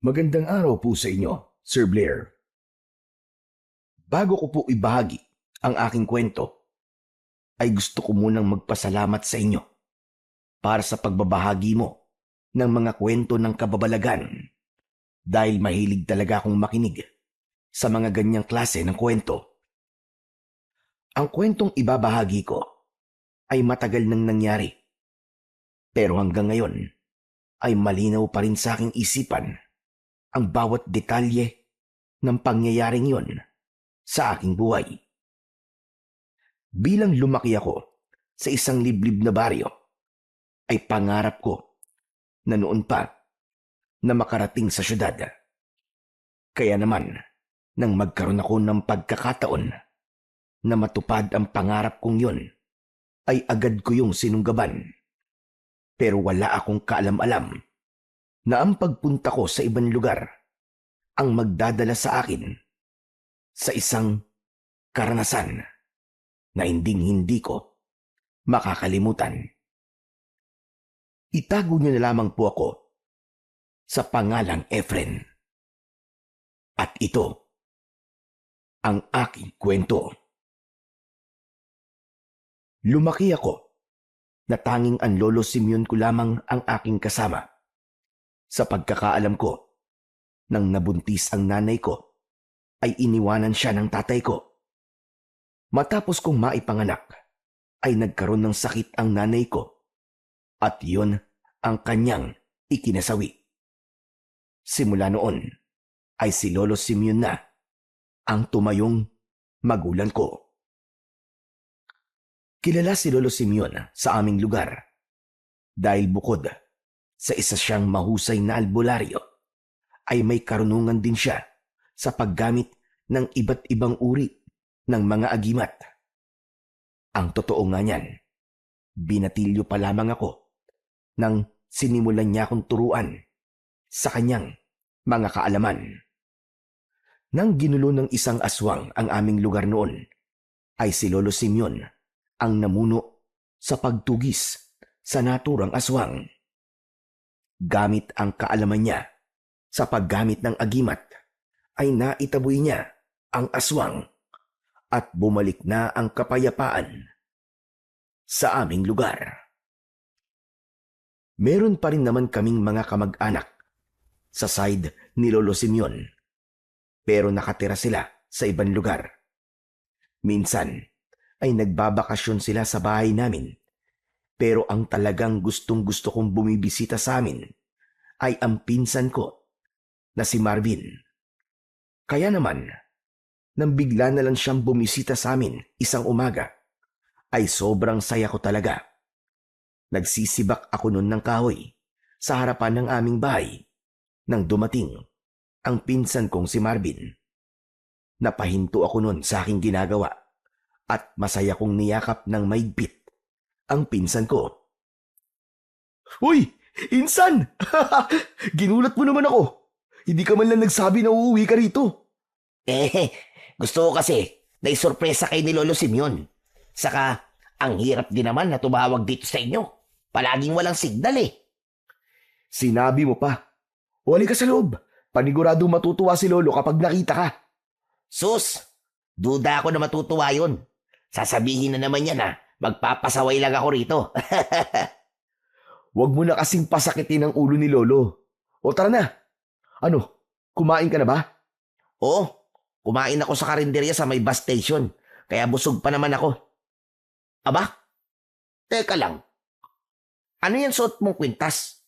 Magandang araw po sa inyo, Sir Blair. Bago ko po ibahagi ang aking kwento, ay gusto ko munang magpasalamat sa inyo para sa pagbabahagi mo ng mga kwento ng kababalagan dahil mahilig talaga akong makinig sa mga ganyang klase ng kwento. Ang kwentong ibabahagi ko ay matagal nang nangyari, pero hanggang ngayon ay malinaw pa rin sa aking isipan ang bawat detalye ng pangyayaring yon sa aking buhay. Bilang lumaki ako sa isang liblib na baryo, ay pangarap ko na noon pa na makarating sa syudad. Kaya naman, nang magkaroon ako ng pagkakataon na matupad ang pangarap kong yon, ay agad ko yung sinunggaban. Pero wala akong kaalam-alam na ang pagpunta ko sa ibang lugar ang magdadala sa akin sa isang karanasan na hindi ko makakalimutan. Itago niyo na lamang po ako sa pangalang Efren. At ito ang aking kwento. Lumaki ako na tanging ang lolo Simeon ko lamang ang aking kasama. Sa pagkakaalam ko, nang nabuntis ang nanay ko, ay iniwanan siya ng tatay ko. Matapos kong maipanganak, ay nagkaroon ng sakit ang nanay ko at yun ang kanyang ikinasawi. Simula noon ay si Lolo Simeon na ang tumayong magulang ko. Kilala si Lolo Simeon sa aming lugar dahil bukod sa isa siyang mahusay na albularyo, ay may karunungan din siya sa paggamit ng iba't ibang uri ng mga agimat. Ang totoo nga niyan, binatilyo pa lamang ako nang sinimulan niya akong turuan sa kanyang mga kaalaman. Nang ginulo ng isang aswang ang aming lugar noon, ay si Lolo Simeon ang namuno sa pagtugis sa naturang aswang. Gamit ang kaalaman niya sa paggamit ng agimat, ay naitaboy niya ang aswang at bumalik na ang kapayapaan sa aming lugar. Meron pa rin naman kaming mga kamag-anak sa side ni Lolo Simeon, pero nakatira sila sa ibang lugar. Minsan ay nagbabakasyon sila sa bahay namin, pero ang talagang gustong-gusto kong bumibisita sa amin ay ang pinsan ko na si Marvin. Kaya naman, nang bigla na lang siyang bumisita sa amin isang umaga, ay sobrang saya ko talaga. Nagsisibak ako noon ng kahoy sa harapan ng aming bahay nang dumating ang pinsan kong si Marvin. Napahinto ako noon sa aking ginagawa at masaya kong niyakap ng maigpit ang pinsan ko. "Uy, insan! Ginulat mo naman ako. Hindi ka man lang nagsabi na uuwi ka rito." Eh, gusto ko kasi na isorpresa kay ni Lolo Simeon. Saka, ang hirap din naman na tumawag dito sa inyo. Palaging walang signal eh. "Sinabi mo pa. O halika sa loob. Panigurado matutuwa si Lolo kapag nakita ka." Sus, duda ako na matutuwa yun. Sasabihin na naman yan na magpapasaway lang ako rito. "Huwag mo na kasing pasakitin ang ulo ni Lolo. O tara na. Ano, kumain ka na ba?" Oo, kumain ako sa karinderya sa may bus station. Kaya busog pa naman ako. Aba, teka lang. Ano yan suot mong kwintas?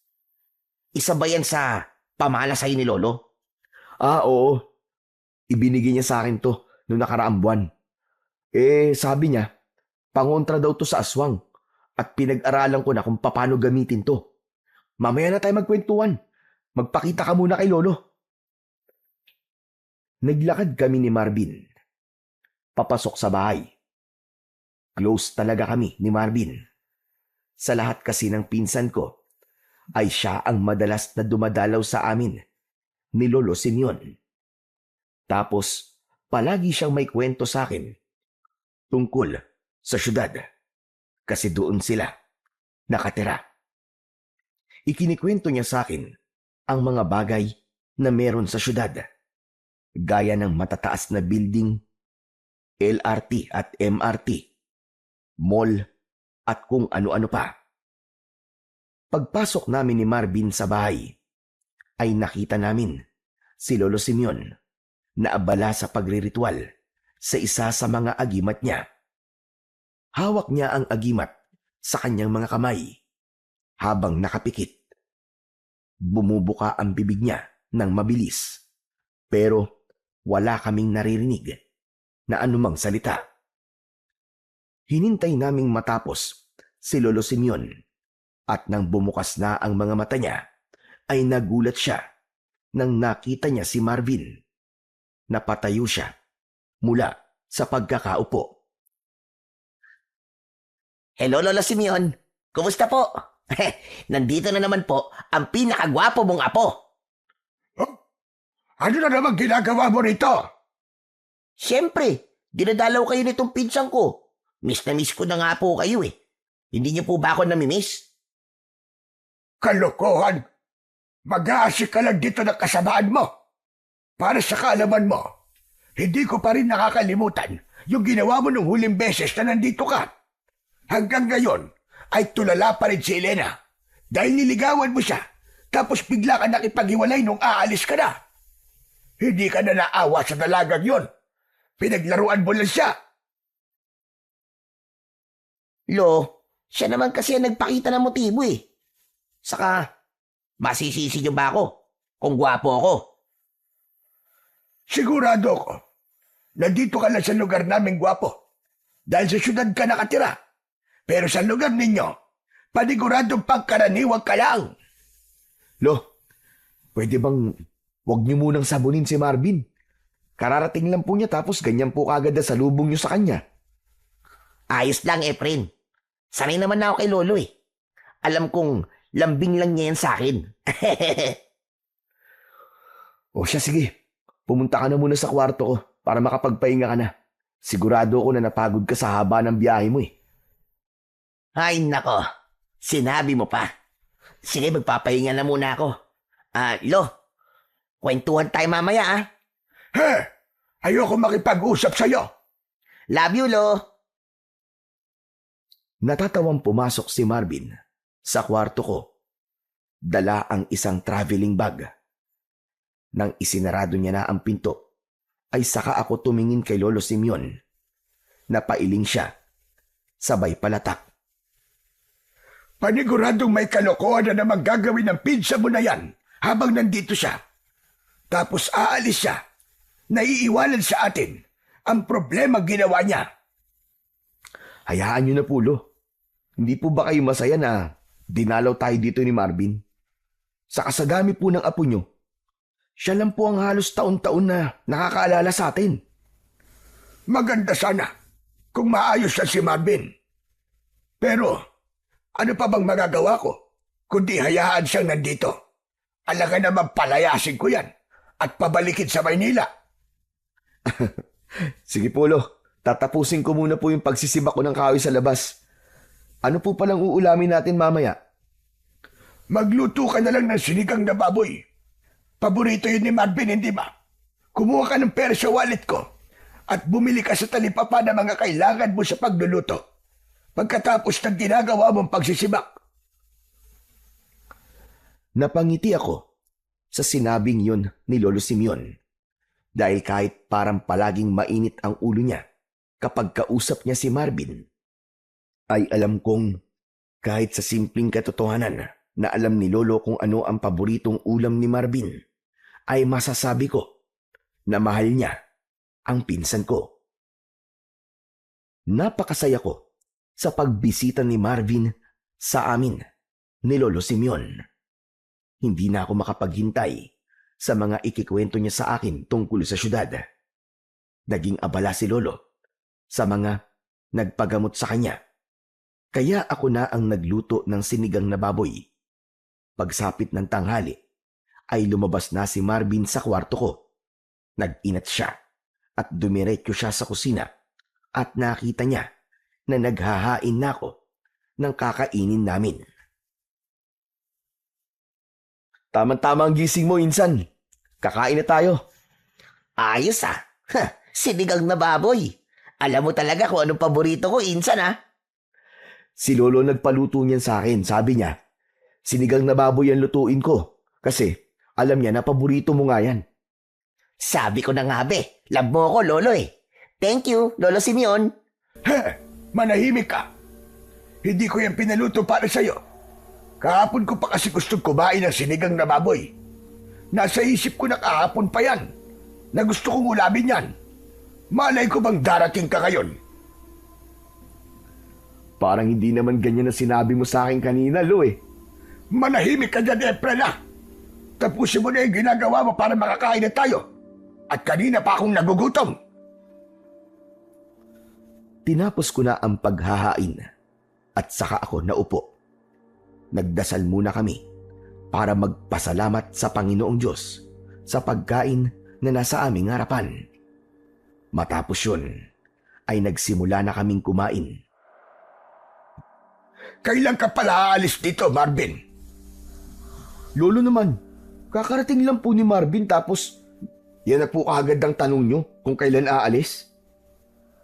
Isa ba yan sa pamana sa'yo ni Lolo? "Ah, oo. Ibinigay niya sa akin to noong nakaraang buwan. Sabi niya, pangontra daw to sa aswang at pinag-aralan ko na kung paano gamitin to. Mamaya na tayo magkwentuhan. Magpakita ka muna kay Lolo." Naglakad kami ni Marvin papasok sa bahay. Close talaga kami ni Marvin. Sa lahat kasi ng pinsan ko, ay siya ang madalas na dumadalaw sa amin ni Lolo Simeon. Tapos, palagi siyang may kwento sa akin tungkol sa syudad kasi doon sila nakatira. Ikinikwento niya sa akin ang mga bagay na meron sa syudad, gaya ng matataas na building, LRT at MRT, mall at kung ano-ano pa. Pagpasok namin ni Marvin sa bahay, ay nakita namin si Lolo Simeon na abala sa pagriritual sa isa sa mga agimat niya. Hawak niya ang agimat sa kanyang mga kamay habang nakapikit. Bumubuka ang bibig niya ng mabilis, pero wala kaming naririnig na anumang salita. Hinintay naming matapos si Lolo Simeon at nang bumukas na ang mga mata niya, ay nagulat siya nang nakita niya si Marvin. Napatayo siya mula sa pagkakaupo. Hello, Lola Simeon. Kumusta po? Nandito na naman po ang pinakagwapo mong apo. Ano na naman ginagawa mo rito? Siyempre, dinadalaw kayo nitong pinsang ko. Miss na miss ko na nga po kayo eh. Hindi niyo po ba ako namimiss? Kalokohan! Mag-aasik ka lang dito ng kasamaan mo. Para sa kaalaman mo, hindi ko pa rin nakakalimutan yung ginawa mo nung huling beses na nandito ka. Hanggang ngayon ay tulala pa rin si Elena dahil niligawan mo siya tapos bigla ka nakipaghiwalay nung aalis ka na. Hindi ka na naawa sa dalagang yon. Pinaglaruan mo lang siya. Lo, siya naman kasi ang nagpakita ng motibo eh. Saka, masisisi niyo ba ako kung gwapo ako? Sigurado ko, nandito ka lang sa lugar naming gwapo dahil sa syudad ka nakatira. Pero sa lugar ninyo, paniguradong pagkaraniwang ka lang. Lo, pwede bang wag niyo munang sabunin si Marvin? Kararating lang po niya tapos ganyan po kagad na salubong niyo sa kanya. Ayos lang, Efren. Sanay naman na ako kay Lolo eh. Alam kong lambing lang niya yan sa akin. O siya, sige. Pumunta ka na muna sa kwarto ko para makapagpahinga ka na. Sigurado ako na napagod ka sa haba ng biyahe mo eh. Ay nako, sinabi mo pa. Sige, magpapahinga na muna ako. Lo, kwentuhan tayo mamaya ah. Ayoko makipag-usap sa'yo. Love you, Lo. Natatawang pumasok si Marvin sa kwarto ko. Dala ang isang traveling bag. Nang isinarado niya na ang pinto, ay saka ako tumingin kay Lolo Simeon. Napailing siya. Sabay palatak. Paniguradong may kalokohan na naman gagawin ng pinsa mo na yan habang nandito siya. Tapos aalis siya. Naiiwanan sa atin. Ang problema ginawa niya. Hayaan niyo na po, Lo. Hindi po ba kayo masaya na dinalaw tayo dito ni Marvin? Sa kasagami po ng apo niyo, siya lang po ang halos taon-taon na nakakaalala sa atin. Maganda sana kung maayos siya si Marvin. Pero ano pa bang magagawa ko kundi hayaan siyang nandito? Alangan naman palayasin ko yan at pabalikin sa Maynila. Sige po, Lo. Tatapusin ko muna po yung pagsisibak ko ng kahoy sa labas. Ano po palang uulamin natin mamaya? Magluto ka na lang ng sinigang na baboy. Paborito yun ni Marvin, hindi ba? Kumuha ka ng pera sa wallet ko at bumili ka sa talipapa ng mga kailangan mo sa pagluluto. Pagkatapos ng ginagawa mong pagsisibak. Napangiti ako sa sinabing yun ni Lolo Simeon. Dahil kahit parang palaging mainit ang ulo niya kapag kausap niya si Marvin, ay alam kong kahit sa simpleng katotohanan na alam ni Lolo kung ano ang paboritong ulam ni Marvin, ay masasabi ko na mahal niya ang pinsan ko. Napakasaya ko sa pagbisita ni Marvin sa amin ni Lolo Simeon. Hindi na ako makapaghintay sa mga ikikwento niya sa akin tungkol sa syudad. Naging abala si Lolo sa mga nagpagamot sa kanya. Kaya ako na ang nagluto ng sinigang na baboy. Pagsapit ng tanghali, ay lumabas na si Marvin sa kwarto ko. Nag-inat siya at dumiretso siya sa kusina at nakita niya na naghahain na ako ng kakainin namin. Tama-tama ang gising mo, insan. Kakain na tayo. Ayos ah. Sinigang na baboy. Alam mo talaga kung anong paborito ko, Insan ah. Si Lolo nagpaluto niyan sa akin. Sabi niya, sinigang na baboy ang lutuin ko. Kasi alam niya na paborito mo nga yan. Sabi ko na nga be, love mo ako, Lolo eh. Thank you, Lolo Simeon. Manahimik ka. Hindi ko yan pinaluto para sa'yo. Kahapon ko pa kasi gustong kumain ng sinigang na baboy. Nasa isip ko na kahapon pa yan, na gusto kong ulamin yan. Malay ko bang darating ka ngayon? Parang hindi naman ganyan na sinabi mo sa akin kanina, Lo eh. Manahimik ka dyan, Efren ah. Tapusin mo na yung ginagawa mo para makakain na tayo. At kanina pa akong nagugutom. Tinapos ko na ang paghahain at saka ako naupo. Nagdasal muna kami para magpasalamat sa Panginoong Diyos sa pagkain na nasa aming harapan. Matapos yun, ay nagsimula na kaming kumain. Kailan ka pala aalis dito, Marvin? Lolo naman, kakarating lang po ni Marvin tapos yan na po kaagad ang tanong nyo kung kailan aalis.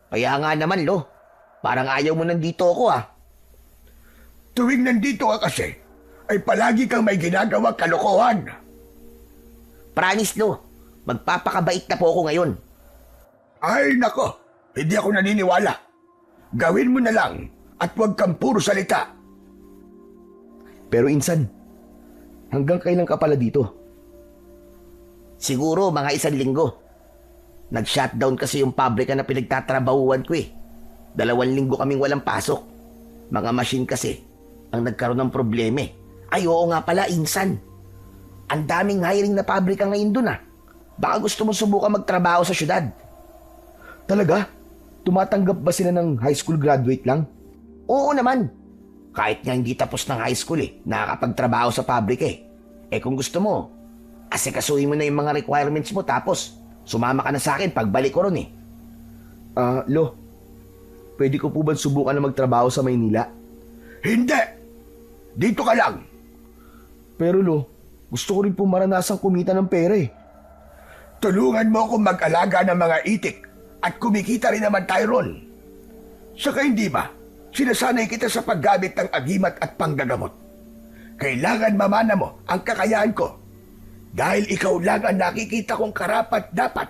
Kaya nga naman, Lo. Parang ayaw mo nandito ako ah. Tuwing nandito ka kasi, ay palagi kang may ginagawa kalokohan. Promise, Lo. Magpapakabait na po ako ngayon. Ay nako, hindi ako naniniwala. Gawin mo na lang at huwag kang puro salita. Pero Insan, hanggang kailan ka pala dito? Siguro mga 1 linggo. Nag-shutdown kasi yung pabrika na pinagtatrabahuan ko eh. 2 linggo kaming walang pasok. Mga machine kasi ang nagkaroon ng probleme. Ay oo nga pala, Insan. Ang daming hiring na pabrika ngayon dun ah. Baka gusto mo subukan magtrabaho sa syudad. Talaga? Tumatanggap ba sila ng high school graduate lang? Oo naman. Kahit nga hindi tapos ng high school eh, nakakapagtrabaho sa pabrika eh. Eh kung gusto mo, asikasuhin mo na yung mga requirements mo tapos sumama ka na sa akin pagbalik ko ron eh. Lo, pwede ko po ba subukan na magtrabaho sa Maynila? Hindi! Dito ka lang. Pero Lo, gusto ko rin po maranasang kumita ng pera eh. Tulungan mo akong mag-alaga ng mga itik at kumikita rin naman tayo ron. Saka hindi ba, sinasanay kita sa paggamit ng agimat at panggagamot. Kailangan mamana mo ang kakayahan ko dahil ikaw lang ang nakikita kong karapat-dapat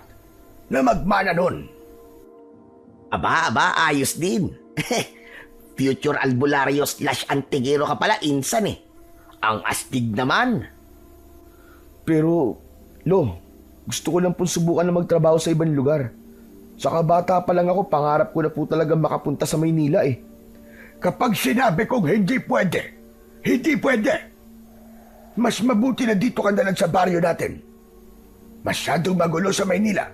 na magmana nun. Aba, ayos din. Future albularyo / antigero ka pala, Insan eh. Ang astig naman. Pero, Lo, gusto ko lang pong subukan na magtrabaho sa ibang lugar. Saka bata pa lang ako, pangarap ko na po talaga makapunta sa Maynila eh. Kapag sinabi kong hindi pwede, hindi pwede. Mas mabuti na dito ka na lang sa baryo natin. Masyadong magulo sa Maynila.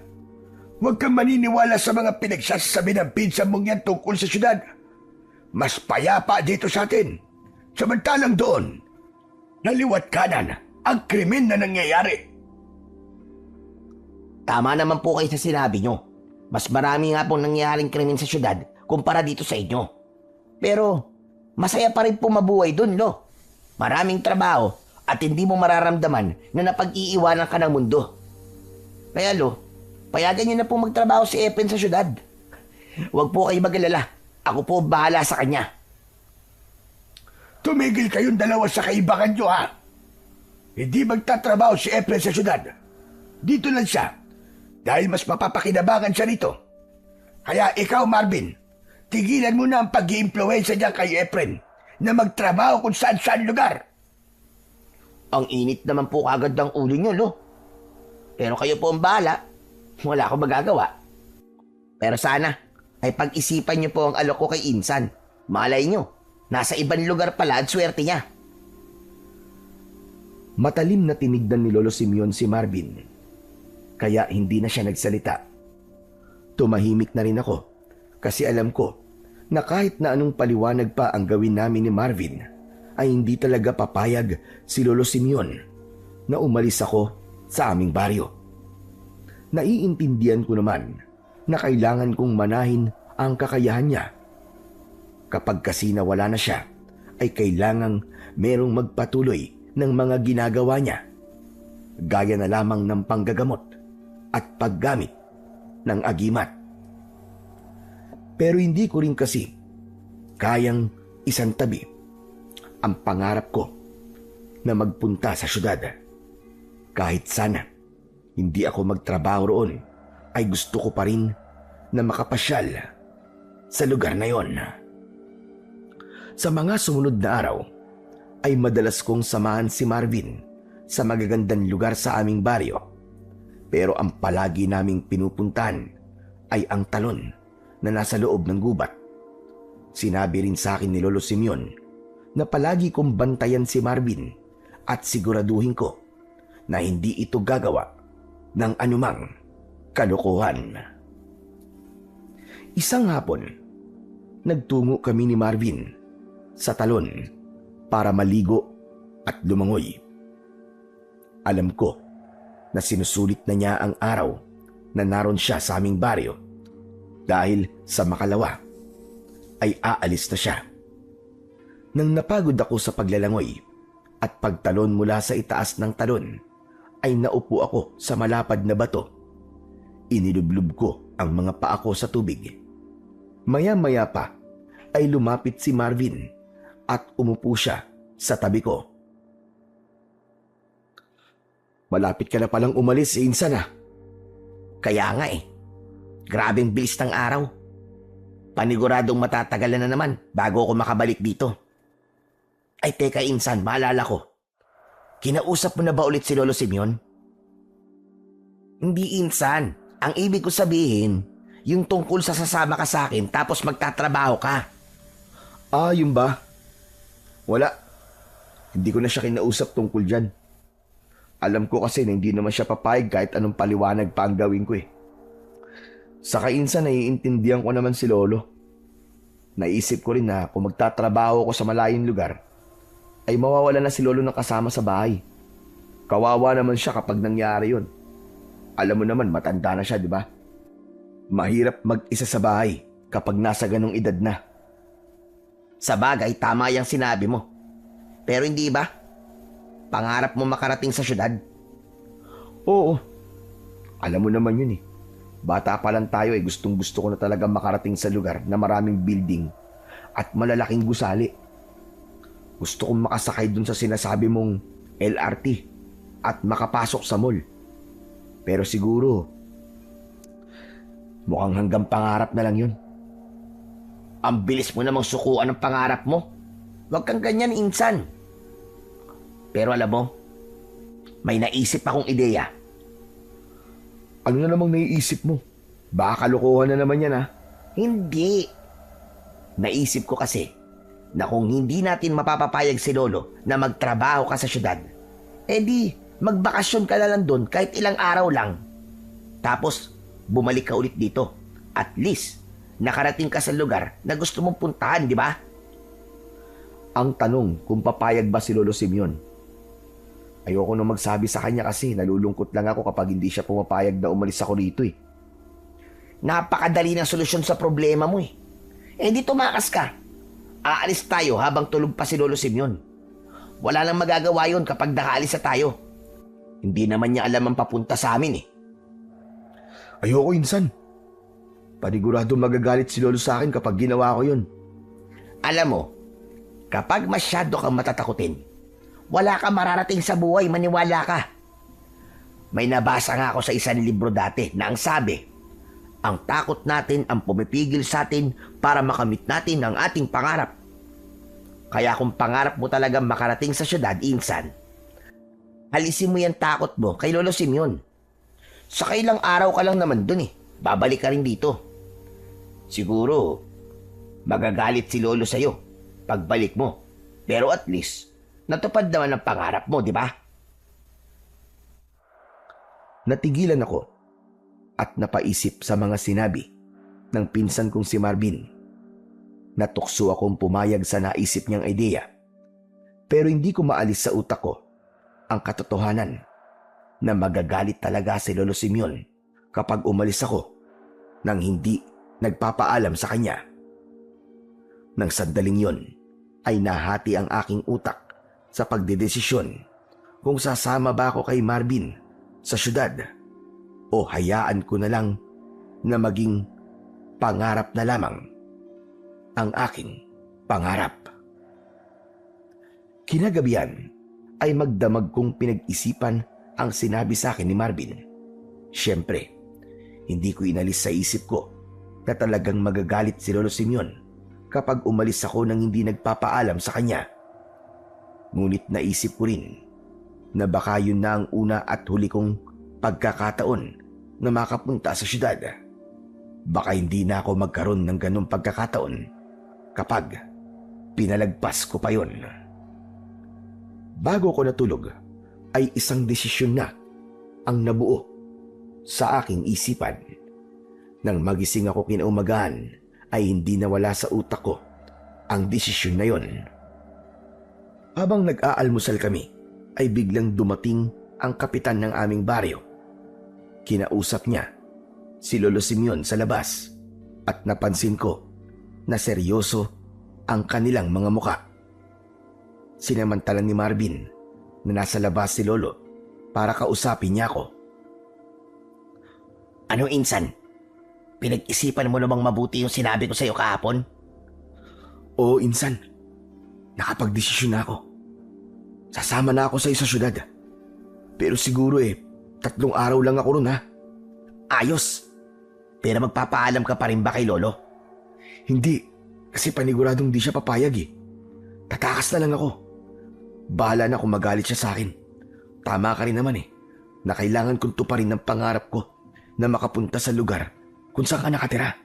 Huwag kang maniniwala sa mga pinagsasabi ng pinsan mong yan tungkol sa syudad. Mas payapa dito sa atin. Samantalang doon, naliwat kanan ang krimen na nangyayari. Tama naman po kayo sa sinabi nyo. Mas marami nga pong nangyayaring krimen sa syudad kumpara dito sa inyo. Pero, masaya pa rin po mabuhay dun, Lo. Maraming trabaho at hindi mo mararamdaman na napag-iiwanan ka ng mundo. Kaya, Lo, payagan nyo na po magtrabaho si Efren sa syudad. Huwag po kayo mag-alala. Ako po bahala sa kanya. Tumigil kayong dalawa sa kaibahan nyo, ha? Hindi magtatrabaho si Efren sa syudad. Dito lang siya. Dahil mas mapapakinabangan siya rito. Kaya ikaw, Marvin, tigilan mo na ang pag-iimpluwensya niya kay Efren na magtrabaho kung saan-saan lugar. Ang init naman po agad ng ulo nyo, Lo. Pero kayo po ang bahala. Wala akong magagawa. Pero sana ay pag-isipan nyo po ang alok ko kay Insan. Malay nyo, nasa ibang lugar pala at swerte niya. Matalim na tinignan ni Lolo Simeon si Marvin. Kaya hindi na siya nagsalita. Tumahimik na rin ako kasi alam ko na kahit na anong paliwanag pa ang gawin namin ni Marvin ay hindi talaga papayag si Lolo Simeon na umalis ako sa aming baryo. Naiintindihan ko naman na kailangan kong manahin ang kakayahan niya. Kapag kasi nawala na siya, ay kailangang merong magpatuloy ng mga ginagawa niya. gaya na lamang ng panggagamot at paggamit ng agimat. Pero hindi ko rin kasi kayang isantabi ang pangarap ko na magpunta sa syudad. Kahit sana hindi ako magtrabaho roon, ay gusto ko pa rin na makapasyal sa lugar na yon. Sa mga sumunod na araw, ay madalas kong samahan si Marvin sa magagandang lugar sa aming baryo. Pero ang palagi naming pinupuntahan ay ang talon na nasa loob ng gubat. Sinabi rin sa akin ni Lolo Simeon na palagi kong bantayan si Marvin at siguraduhin ko na hindi ito gagawa ng anumang kalokohan. Isang hapon, nagtungo kami ni Marvin sa talon para maligo at lumangoy. Alam ko na sinusulit na niya ang araw na naroon siya sa aming baryo dahil sa makalawa ay aalis na siya. Nang napagod ako sa paglalangoy at pagtalon mula sa itaas ng talon, ay naupo ako sa malapad na bato. Inilublob ko ang mga paa ko sa tubig. Maya-maya pa ay lumapit si Marvin at umupo siya sa tabi ko. Malapit ka na palang umalis, Insan ah. Kaya nga eh. Grabeng bilis ng araw. Paniguradong matatagalan na naman bago ako makabalik dito. Ay teka Insan, maalala ko. Kinausap mo na ba ulit si Lolo Simeon? Hindi Insan. Ang ibig ko sabihin, yung tungkol sa sasama ka sa akin tapos magtatrabaho ka. Ah, yun ba? Wala. Hindi ko na siya kinausap tungkol dyan. Alam ko kasi na hindi naman siya papayag kahit anong paliwanag pa ang gawin ko eh. Saka Insan, naiintindihan ko naman si Lolo. Naisip ko rin na kung magtatrabaho ako sa malayong lugar, ay mawawala na si Lolo ng kasama sa bahay. Kawawa naman siya kapag nangyari yun. Alam mo naman, matanda na siya, di ba? Mahirap mag-isa sa bahay kapag nasa ganong edad na. Sa bagay, tama yung sinabi mo. Pero hindi ba? Pangarap mo makarating sa syudad? Oo. Alam mo naman yun eh. Bata pa lang tayo gustong gusto ko na talaga makarating sa lugar na maraming building at malalaking gusali. Gusto kong makasakay dun sa sinasabi mong LRT at makapasok sa mall. Pero siguro, mukhang hanggang pangarap na lang yun. Ang bilis mo namang sukuan ng pangarap mo. Huwag kang ganyan, Insan. Pero alam mo, may naisip akong ideya. Ano na namang naiisip mo? Baka kalokohan na naman yan ah. Hindi. Naisip ko kasi na kung hindi natin mapapapayag si Lolo na magtrabaho ka sa syudad, edi magbakasyon ka na lang doon kahit ilang araw lang. Tapos bumalik ka ulit dito. At least, nakarating ka sa lugar na gusto mong puntahan, di ba? Ang tanong kung papayag ba si Lolo Simeon. Ayoko na magsabi sa kanya kasi nalulungkot lang ako kapag hindi siya pumapayag na umalis ako rito eh. Napakadali ng solusyon sa problema mo eh. Eh di tumakas ka. Aalis tayo habang tulog pa si Lolo Simeon. Wala nang magagawa yun kapag nakaalis na tayo. Hindi naman niya alam ang papunta sa amin eh. Ayoko, Insan. Panigurado magagalit si Lolo sa akin kapag ginawa ko yun. Alam mo, kapag masyado kang matatakutin, wala ka mararating sa buhay, maniwala ka. May nabasa nga ako sa isang libro dati na ang sabi, ang takot natin ang pumipigil sa atin para makamit natin ang ating pangarap. Kaya kung pangarap mo talagang makarating sa syudad, Insan, alisin mo yung takot mo kay Lolo Simeon. Sa ilang araw ka lang naman dun eh. Babalik ka rin dito. Siguro, magagalit si Lolo sa'yo pagbalik mo. Pero at least, natupad naman ang pangarap mo, di ba? Natigilan ako at napaisip sa mga sinabi ng pinsan kong si Marvin. Natukso akong pumayag sa naisip niyang ideya. Pero hindi ko maalis sa utak ko ang katotohanan na magagalit talaga si Lolo Simeon kapag umalis ako nang hindi nagpapaalam sa kanya. Nang sandaling yon ay nahati ang aking utak sa pagdedesisyon kung sasama ba ako kay Marvin sa syudad o hayaan ko na lang na maging pangarap na lamang ang aking pangarap. Kinagabihan ay magdamag kong pinag-isipan ang sinabi sa akin ni Marvin. Siyempre, hindi ko inalis sa isip ko na talagang magagalit si Lolo Simeon kapag umalis ako nang hindi nagpapaalam sa kanya. Ngunit naisip ko rin na baka yun na ang una at huli kong pagkakataon na makapunta sa syudad. Baka hindi na ako magkaroon ng ganong pagkakataon kapag pinalagpas ko pa yun. Bago ko natulog, ay isang desisyon na ang nabuo sa aking isipan. Nang magising ako kinaumagahan, ay hindi nawala sa utak ko ang desisyon na yon. Habang nag-aalmusal kami, ay biglang dumating ang kapitan ng aming baryo. Kinausap niya si Lolo Simeon sa labas at napansin ko na seryoso ang kanilang mga muka. Sinamantalan ni Marvin na nasa labas si Lolo para kausapin niya ako. Ano, Insan? Pinag-isipan mo namang mabuti yung sinabi ko sa'yo kahapon? Oo, Insan. Nakapag-desisyon na ako. Sasama na ako sa iyo sa syudad. Pero siguro 3 araw lang ako ron, ha? Ayos. Pero magpapaalam ka pa rin ba kay Lolo? Hindi, kasi paniguradong di siya papayag Tatakas na lang ako. Bahala na kung magalit siya sa akin. Tama ka rin naman na kailangan kong tuparin ng pangarap ko na makapunta sa lugar kung saan ka nakatira.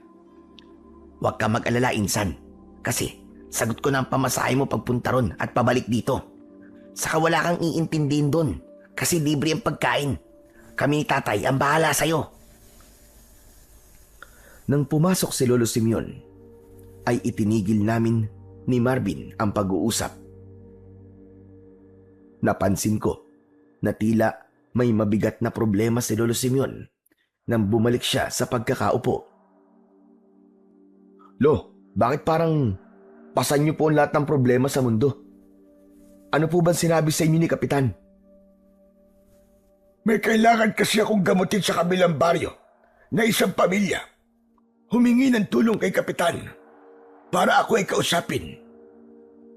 Huwag ka mag-alala, Insan. Kasi sagot ko na ang pamasahe mo pagpunta ron at pabalik dito. Saka wala kang iintindihin doon kasi libre ang pagkain. Kami ni Tatay ang bahala sa'yo. Nang pumasok si Lolo Simeon, ay itinigil namin ni Marvin ang pag-uusap. Napansin ko na tila may mabigat na problema si Lolo Simeon nang bumalik siya sa pagkakaupo. Lo, bakit parang pasan niyo po ang lahat ng problema sa mundo? Ano po ba sinabi sa inyo ni Kapitan? May kailangan kasi akong gamutin sa kabilang baryo na isang pamilya. Humingi ng tulong kay Kapitan para ako ay kausapin.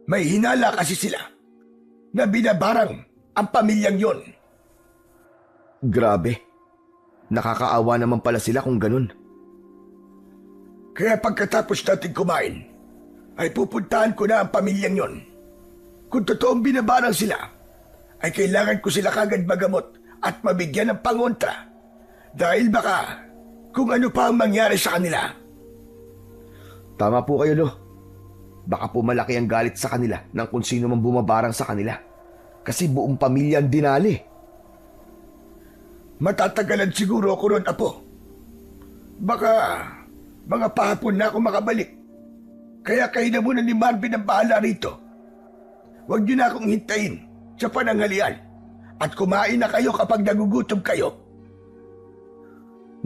May hinala kasi sila na binabarang ang pamilyang yon. Grabe. Nakakaawa naman pala sila kung ganun. Kaya pagkatapos natin kumain, ay pupuntahan ko na ang pamilyang yon. Kung totoong binabarang sila, ay kailangan ko sila kagad magamot at mabigyan ng pangontra. Dahil baka kung ano pa ang mangyari sa kanila. Tama po kayo, Lo. Baka po malaki ang galit sa kanila ng kung sino man bumabarang sa kanila. Kasi buong pamilya ang dinali. Matatagalan siguro ako ron, Apo. Baka mga pahapon na ako makabalik. Kaya kayo na muna ni Marvin ang bahala rito. Huwag niyo na akong hintayin sa pananghalian at kumain na kayo kapag nagugutom kayo.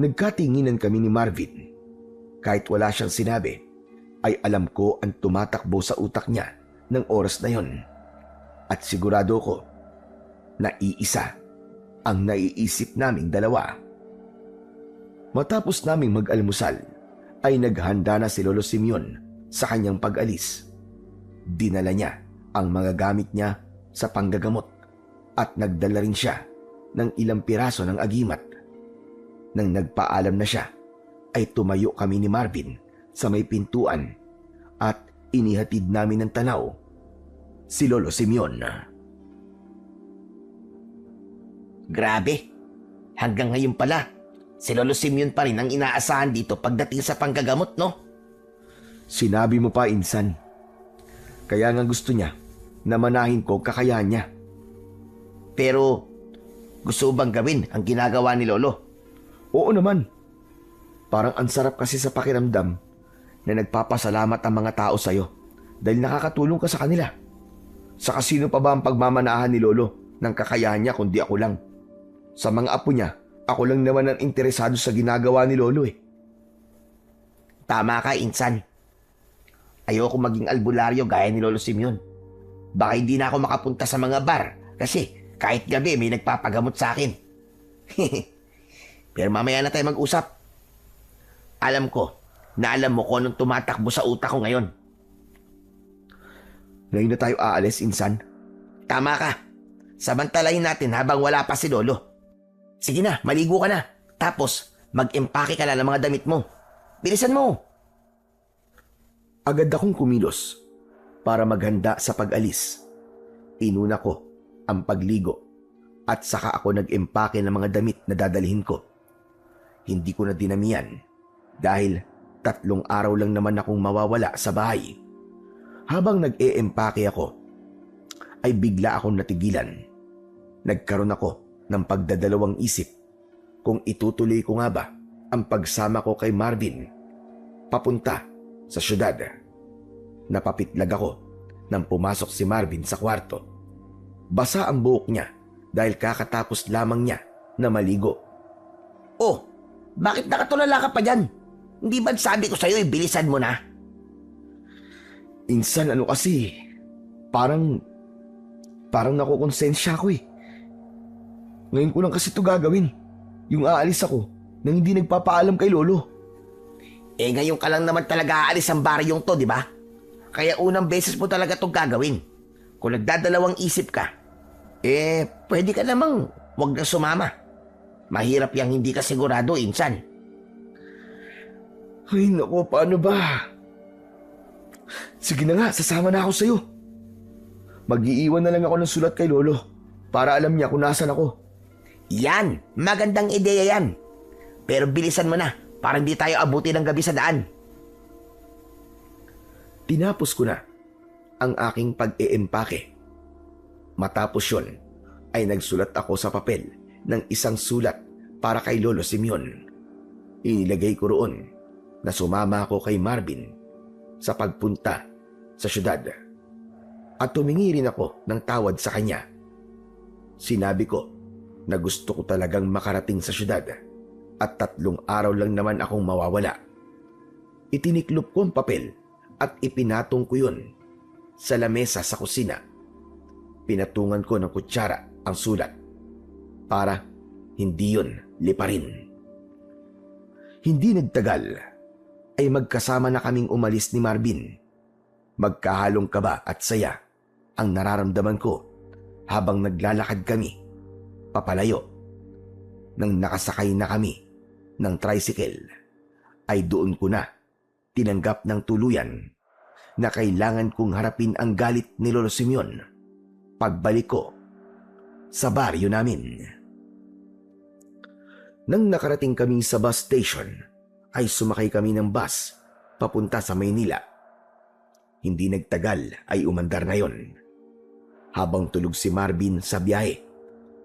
Nagkatinginan kami ni Marvin. Kahit wala siyang sinabi, ay alam ko ang tumatakbo sa utak niya ng oras na yon. At sigurado ko na iisa ang naiisip naming dalawa. Matapos naming mag-almusal, ay naghanda na si Lolo Simeon sa kanyang pag-alis. Dinala niya ang mga gamit niya sa panggagamot at nagdala rin siya ng ilang piraso ng agimat. Nang nagpaalam na siya, ay tumayo kami ni Marvin sa may pintuan at inihatid namin ng tanaw si Lolo Simeon. Grabe. Hanggang ngayon pala, si Lolo Simeon pa rin ang inaasahan dito pagdating sa panggagamot, no? Sinabi mo pa, Insan. Kaya nga gusto niya na manahin ko kakayahan niya. Pero gusto bang gawin ang ginagawa ni Lolo? Oo naman. Parang ang sarap kasi sa pakiramdam na nagpapasalamat ang mga tao sa'yo dahil nakakatulong ka sa kanila. Saka sino pa ba ang pagmamanahan ni Lolo ng kakayahan niya kundi ako lang? Sa mga apo niya, ako lang naman ang interesado sa ginagawa ni Lolo Tama ka, Insan. Ayoko maging albularyo gaya ni Lolo Simeon. Baka hindi na ako makapunta sa mga bar kasi Kahit gabi may nagpapagamot sa akin. Pero mamaya na tayo mag-usap. Alam ko na alam mo kung anong tumatakbo sa utak ko ngayon. Ngayon na tayo aalis, Insan. Tama ka. Samantalahin natin habang wala pa si Lolo. Sige na, maligo ka na. Tapos, mag-empake ka na ng mga damit mo. Bilisan mo. Agad akong kumilos para maghanda sa pag-alis. Inuna ko ang pagligo at saka ako nag-empake ng mga damit na dadalhin ko. Hindi ko na dinamihan dahil 3 araw lang naman akong mawawala sa bahay. Habang nag-e-empake ako, ay bigla akong natigilan. Nagkaroon ako ng pagdadalawang isip kung itutuloy ko nga ba ang pagsama ko kay Marvin papunta sa syudad. Napapitlag ako nang pumasok si Marvin sa kwarto. Basa ang buhok niya dahil kakatapos lamang niya na maligo. Oh, bakit nakatulala ka pa dyan? Hindi ba sabi ko sa'yo, bilisan mo na? Insan, ano kasi, parang nakukonsensya ako eh. Ngayon ko lang kasi ito gagawin. Yung aalis ako nang hindi nagpapaalam kay Lolo. Eh ngayon ka lang naman talaga aalis ang baryong to, di ba? Kaya unang beses mo talaga itong gagawin. Kung nagdadalawang isip ka, pwede ka namang wag na sumama. Mahirap yang hindi ka sigurado, Insan. Ay naku, paano ba? Sige na nga, sasama na ako sa'yo. Mag-iiwan na lang ako ng sulat kay Lolo para alam niya kung nasan ako. Yan, magandang ideya yan. Pero bilisan mo na para hindi tayo abuti ng gabi sa daan. Tinapos ko na ang aking pag-eempake. Matapos yun, ay nagsulat ako sa papel ng isang sulat para kay Lolo Simeon. Inilagay ko roon na sumama ako kay Marvin sa pagpunta sa syudad. At tumingi rin ako ng tawad sa kanya. Sinabi ko na gusto ko talagang makarating sa syudad at 3 araw lang naman akong mawawala. Itiniklop ko ang papel at ipinatong ko yun sa lamesa sa kusina. Pinatungan ko ng kutsara ang sulat para hindi yun liparin. Hindi nagtagal ay magkasama na kaming umalis ni Marvin. Magkahalong kaba at saya ang nararamdaman ko habang naglalakad kami papalayo. Nang nakasakay na kami ng tricycle, ay doon ko na tinanggap ng tuluyan na kailangan kong harapin ang galit ni Lolo Simeon pagbalik ko sa baryo namin. Nang nakarating kami sa bus station, ay sumakay kami ng bus papunta sa Maynila. Hindi nagtagal ay umandar na yon. Habang tulog si Marvin sa biyahe,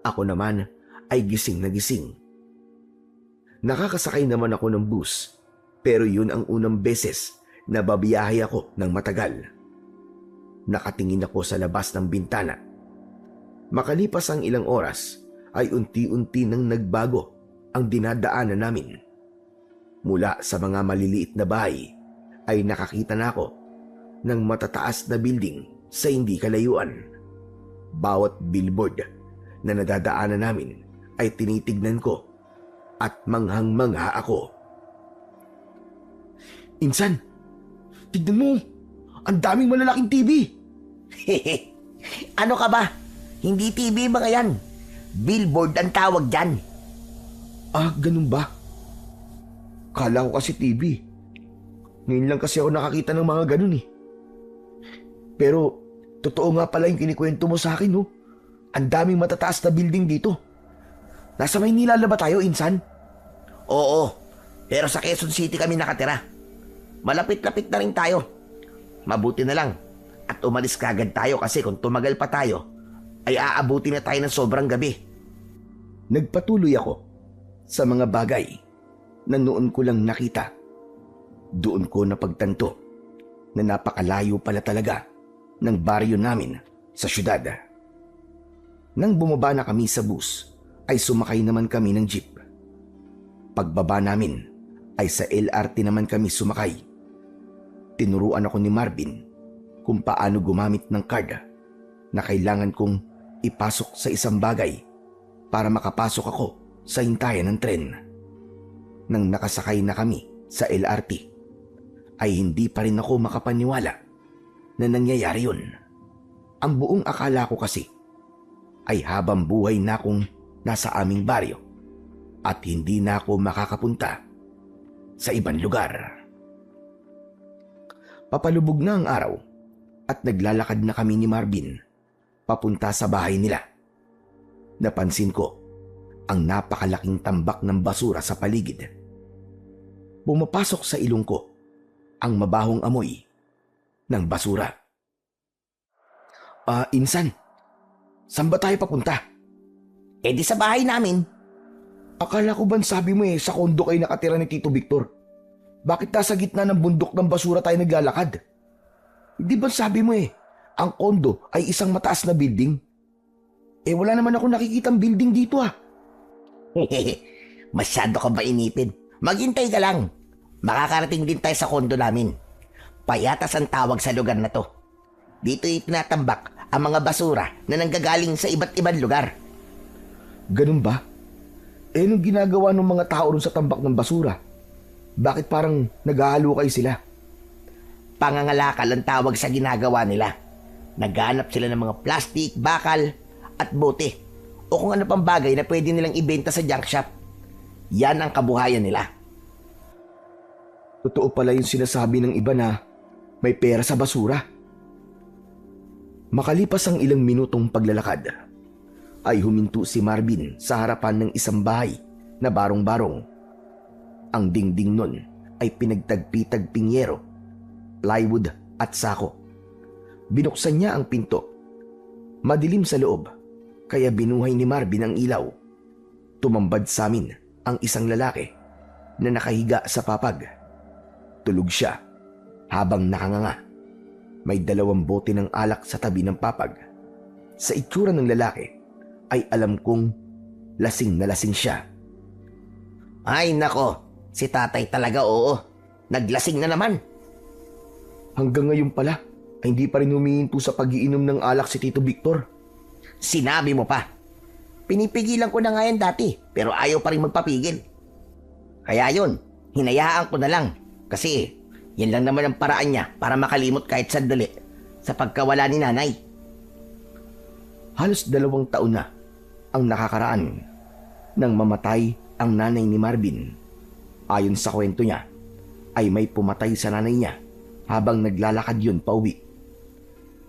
ako naman ay gising na gising. Nakakasakay naman ako ng bus, pero yun ang unang beses na babiyahe ako ng matagal. Nakatingin ako sa labas ng bintana. Makalipas ang ilang oras, ay unti-unti nang nagbago ang dinadaanan namin. Mula sa mga maliliit na bahay, ay nakakita na ako ng matataas na building sa hindi kalayuan. Bawat billboard na nadadaanan namin ay tinitignan ko at manghang-mangha ako. Insan, tignan mo, ang daming malalaking TV. Ano ka ba? Hindi TV mga yan. Billboard ang tawag dyan. Ah, ganun ba? Kala ko kasi TV. Ngayon lang kasi ako nakakita ng mga ganun eh. Pero totoo nga pala yung kinikwento mo sa akin, no? Ang daming matataas na building dito. Nasa Maynila na ba tayo, Insan? Oo, pero sa Quezon City kami nakatira. Malapit-lapit na rin tayo. Mabuti na lang at umalis kagad tayo kasi kung tumagal pa tayo, ay aabuti na tayo ng sobrang gabi. Nagpatuloy ako sa mga bagay na noon ko lang nakita. Doon ko napagtanto na napakalayo pala talaga ng baryo namin sa syudad. Nang bumaba na kami sa bus, ay sumakay naman kami ng jeep. Pagbaba namin, ay sa LRT naman kami sumakay. Tinuruan ako ni Marvin kung paano gumamit ng card na kailangan kong ipasok sa isang bagay para makapasok ako sa hintayan ng tren. Nang nakasakay na kami sa LRT, ay hindi pa rin ako makapaniwala na nangyayari yun. Ang buong akala ko kasi ay habang buhay na akong nasa aming baryo at hindi na ako makakapunta sa ibang lugar. Papalubog na ang araw at naglalakad na kami ni Marvin papunta sa bahay nila. Napansin ko ang napakalaking tambak ng basura sa paligid. Pumapasok sa ilong ko ang mabahong amoy ng basura. Insan, saan ba tayo papunta? Eh di sa bahay namin. Akala ko ba sabi mo sa kondo kayo nakatira ni Tito Victor? Bakit nasa gitna ng bundok ng basura tayo naglalakad? Hindi ba sabi mo ang kondo ay isang mataas na building? Wala naman ako nakikitang building dito Masyado ka ba inipid? Maghintay ka lang. Makakarating din tayo sa kondo namin. Payatas ang tawag sa lugar na to. Dito itinatambak ang mga basura na nanggagaling sa iba't ibang lugar. Ganun ba? Anong ginagawa ng mga tao ron sa tambak ng basura? Bakit parang naghahalo kayo sila? Pangangalakal ang tawag sa ginagawa nila. Naghanap sila ng mga plastic, bakal, at bote. O kung ano pang bagay na pwede nilang ibenta sa junk shop. Yan ang kabuhayan nila. Totoo pala yung sinasabi ng iba na may pera sa basura. Makalipas ang ilang minutong paglalakad, ay huminto si Marvin sa harapan ng isang bahay na barong-barong. Ang dingding nun ay pinagtagpi-tagping yero, plywood at sako. Binuksan niya ang pinto. Madilim sa loob, kaya binuhay ni Marvin ang ilaw. Tumambad sa amin ang isang lalaki na nakahiga sa papag. Tulog siya habang nakanganga. May 2 bote ng alak sa tabi ng papag. Sa itsura ng lalaki ay alam kong lasing na lasing siya. Ay nako, si tatay talaga oo. Naglasing na naman. Hanggang ngayon pala ay hindi pa rin humihinto sa pag-iinom ng alak si Tito Victor. Sinabi mo pa. Pinipigilan ko na nga yan dati pero ayaw pa rin magpapigil. Kaya yun, hinayaan ko na lang. Kasi yan lang naman ang paraan niya para makalimot kahit sandali sa pagkawala ni nanay. Halos 2 taon na ang nakakaraan nang mamatay ang nanay ni Marvin. Ayon sa kwento niya, ay may pumatay sa nanay niya habang naglalakad yun pauwi.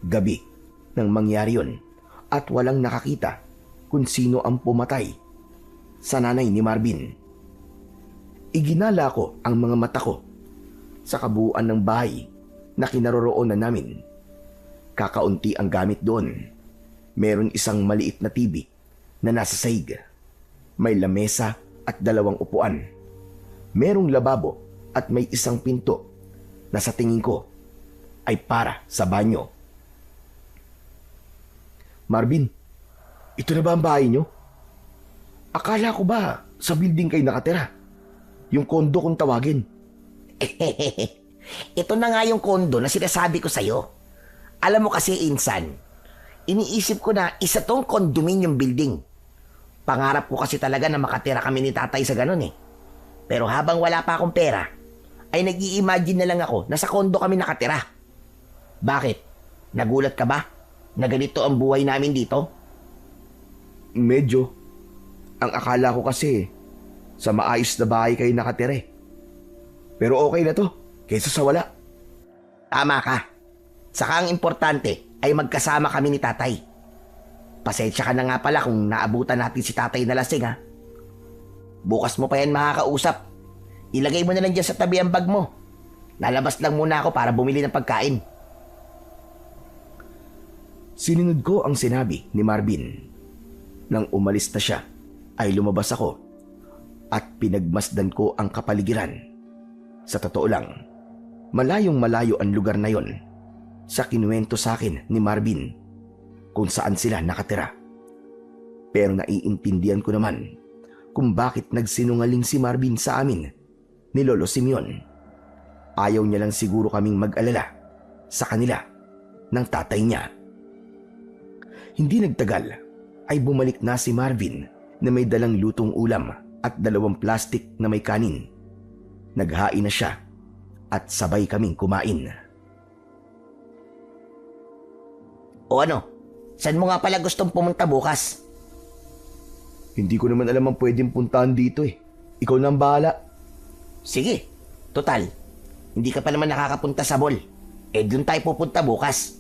Gabi nang mangyari yun at walang nakakita kung sino ang pumatay sa nanay ni Marvin. Iginala ko ang mga mata ko sa kabuuan ng bahay na kinaroroonan namin. Kakaunti ang gamit doon. Meron isang maliit na TV na nasa sahig. May lamesa at 2 upuan. Merong lababo at may isang pinto na sa tingin ko ay para sa banyo. Marvin, ito na ba ang bahay nyo? Akala ko ba sa building kayo nakatira? Yung kondo kung tawagin. Ito na nga yung kondo na sinasabi ko sa'yo. Alam mo kasi, Insan, iniisip ko na isa tong condominium building. Pangarap ko kasi talaga na makatira kami ni tatay sa ganun Pero habang wala pa akong pera, ay nag-i-imagine na lang ako na sa kondo kami nakatira. Bakit? Nagulat ka ba na ganito ang buhay namin dito? Medyo. Ang akala ko kasi sa maayos na bahay kayo nakatira Pero okay na to, kaysa sa wala. Tama ka. Saka ang importante ay magkasama kami ni tatay. Pasensya ka na nga pala kung naabutan natin si tatay na lasing Bukas mo pa yan makakausap. Ilagay mo na lang dyan sa tabi ang bag mo. Lalabas lang muna ako para bumili ng pagkain. Sinunod ko ang sinabi ni Marvin. Nang umalis na siya, ay lumabas ako at pinagmasdan ko ang kapaligiran. Sa totoo lang, malayong malayo ang lugar na yon sa kinuwento sa akin ni Marvin kung saan sila nakatira. Pero naiintindihan ko naman kung bakit nagsinungaling si Marvin sa amin ni Lolo Simeon. Ayaw niya lang siguro kaming mag-alala sa kanila ng tatay niya. Hindi nagtagal ay bumalik na si Marvin na may dalang lutong ulam at 2 plastik na may kanin. Naghain na siya at sabay kaming kumain. O ano, saan mo nga pala gustong pumunta bukas? Hindi ko naman alam ang pwedeng puntahan dito eh. Ikaw na ang bahala. Sige, total. Hindi ka pa naman nakakapunta sa mall. Doon tayo pupunta bukas.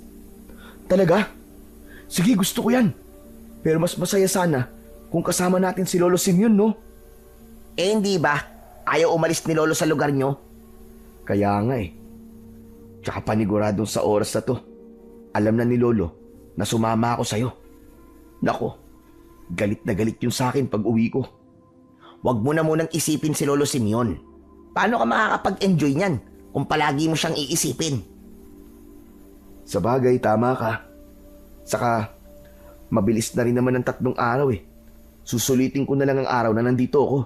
Talaga? Sige, gusto ko yan. Pero mas masaya sana kung kasama natin si Lolo Simeon, no? Hindi ba? Ayaw umalis ni Lolo sa lugar nyo? Kaya nga eh. Tsaka paniguradong sa oras na to, alam na ni Lolo na sumama ako sa'yo. Nako, galit na galit yun sa akin pag uwi ko. Huwag mo na munang isipin si Lolo Simeon. Paano ka makakapag-enjoy niyan kung palagi mo siyang iisipin? Sa bagay, tama ka. Saka, mabilis na rin naman ang 3 araw eh. Susulitin ko na lang ang araw na nandito ako.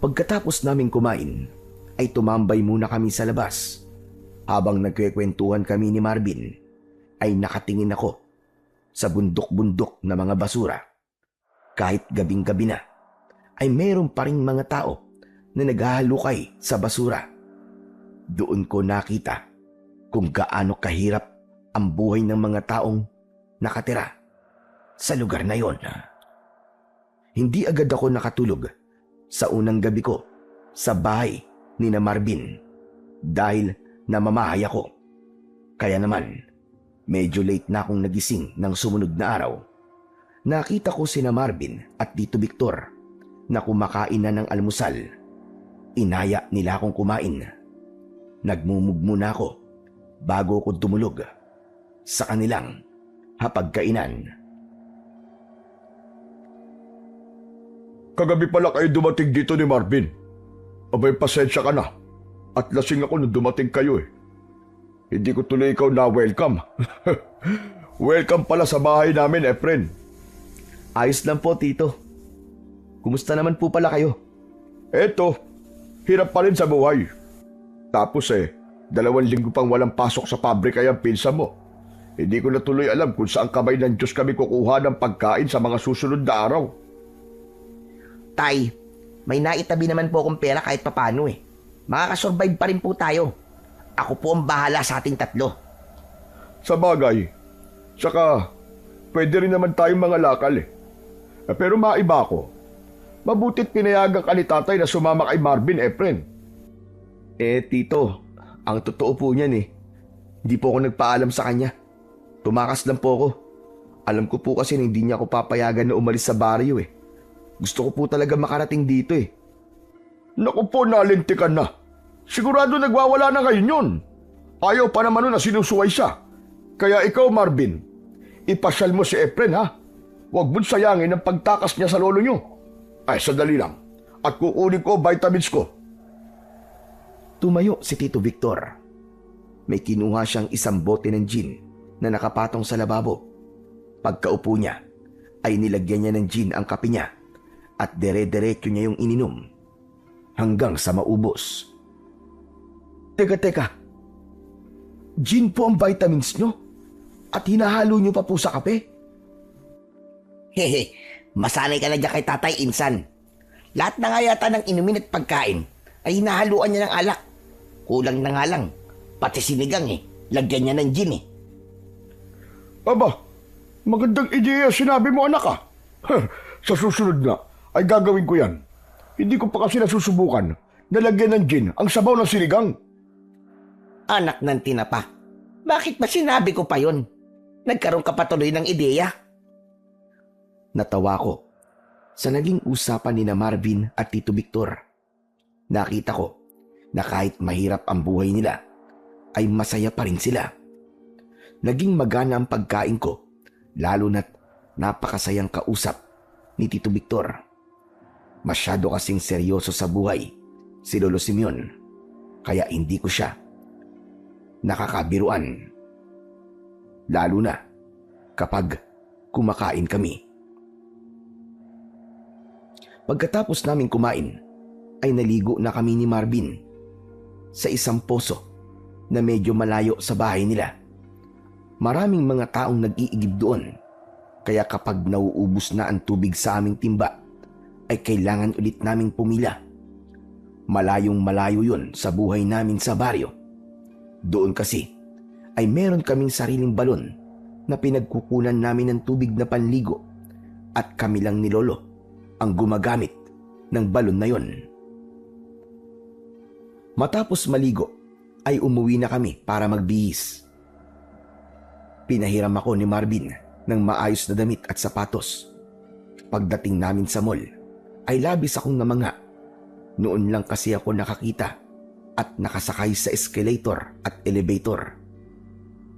Pagkatapos naming kumain, ay tumambay muna kami sa labas. Habang nagkwekwentuhan kami ni Marvin, ay nakatingin ako sa bundok-bundok na mga basura. Kahit gabing-gabi na, ay meron pa ring mga tao na naghahalukay sa basura. Doon ko nakita kung gaano kahirap ang buhay ng mga taong nakatira sa lugar na yon. Hindi agad ako nakatulog sa unang gabi ko sa bahay ni na Marvin dahil namamahay ako. Kaya naman, medyo late na akong nagising ng sumunod na araw. Nakita ko sina Marvin at Tito Victor na kumakain na ng almusal. Inaya nila akong kumain. Nagmumugmo na ako bago ko tumulog sa kanilang hapagkainan. Kagabi pala kayo dumating dito ni Marvin. Abay, pasensya ka na. At lasing ako nung dumating kayo eh. Hindi ko tuloy ikaw na welcome. Welcome pala sa bahay namin, Efren. Ayos lang po, Tito. Kumusta naman po pala kayo? Eto, hirap pa rin sa buhay. Tapos 2 linggo pang walang pasok sa pabrika yung pinsa mo. Hindi ko na tuloy alam kung saan kamay ng Diyos kami kukuha ng pagkain sa mga susunod na araw. Tay, may naitabi naman po akong pera kahit papano eh. Makakasurvive pa rin po tayo. Ako po ang bahala sa ating 3. Sa bagay, saka pwede rin naman tayong mga lakal eh. Pero maiba ko. Mabutit pinayagan ka ni tatay na sumama kay Marvin, Efren. Tito, ang totoo po niyan eh. Hindi po ako nagpaalam sa kanya. Tumakas lang po ako. Alam ko po kasi na hindi niya ako papayagan na umalis sa baryo eh. Gusto ko po talaga makarating dito eh. Naku po, nalintikan na. Sigurado nagwawala na ngayon yun. Ayaw pa naman nun na sinusuway siya. Kaya ikaw, Marvin, ipasyal mo si Efren ha. Huwag mo sayangin ang pagtakas niya sa lolo niyo. Ay, sandali lang. At kukunin ko vitamins ko. Tumayo si Tito Victor. May kinuha siyang 1 bote ng gin na nakapatong sa lababo. Pagkaupo niya, ay nilagyan niya ng gin ang kape niya at dere-derecho niya yung ininom hanggang sa maubos. Teka. Gin po ang vitamins nyo? At hinahalo nyo pa po sa kape? Hehe, masanay ka na dyan kay Tatay Insan. Lahat na nga yata ng inumin at pagkain ay hinahaluan niya ng alak. Kulang na nga lang, pati sinigang lagyan niya ng gin Aba, magandang ideya sinabi mo, anak ah. Sa susunod na ay gagawin ko yan. Hindi ko pa kasi nasusubukan na lagyan ng gin ang sabaw ng sinigang. Anak ng tinapa, bakit ba sinabi ko pa yon? Nagkaroon ka pa tuloy ng ideya. Natawa ko sa naging usapan ni na Marvin at Tito Victor. Nakita ko na kahit mahirap ang buhay nila, ay masaya pa rin sila. Naging magana ang pagkain ko, lalo na't napakasayang kausap ni Tito Victor. Masyado kasing seryoso sa buhay si Lolo Simeon, kaya hindi ko siya nakakabiruan. Lalo na kapag kumakain kami. Pagkatapos namin kumain, ay naligo na kami ni Marvin sa isang poso na medyo malayo sa bahay nila. Maraming mga taong nag-iigib doon Kaya kapag nauubos na ang tubig sa aming timba, ay kailangan ulit naming pumila. Malayong malayo yun sa buhay namin sa baryo. Doon kasi ay meron kaming sariling balon na pinagkukunan namin ng tubig na panligo at kami lang ni Lolo ang gumagamit ng balon na yon. Matapos maligo ay umuwi na kami para magbihis. Pinahiram ako ni Marvin ng maayos na damit at sapatos. Pagdating namin sa mall ay labis akong namanga. Noon lang kasi ako nakakita at nakasakay sa escalator at elevator.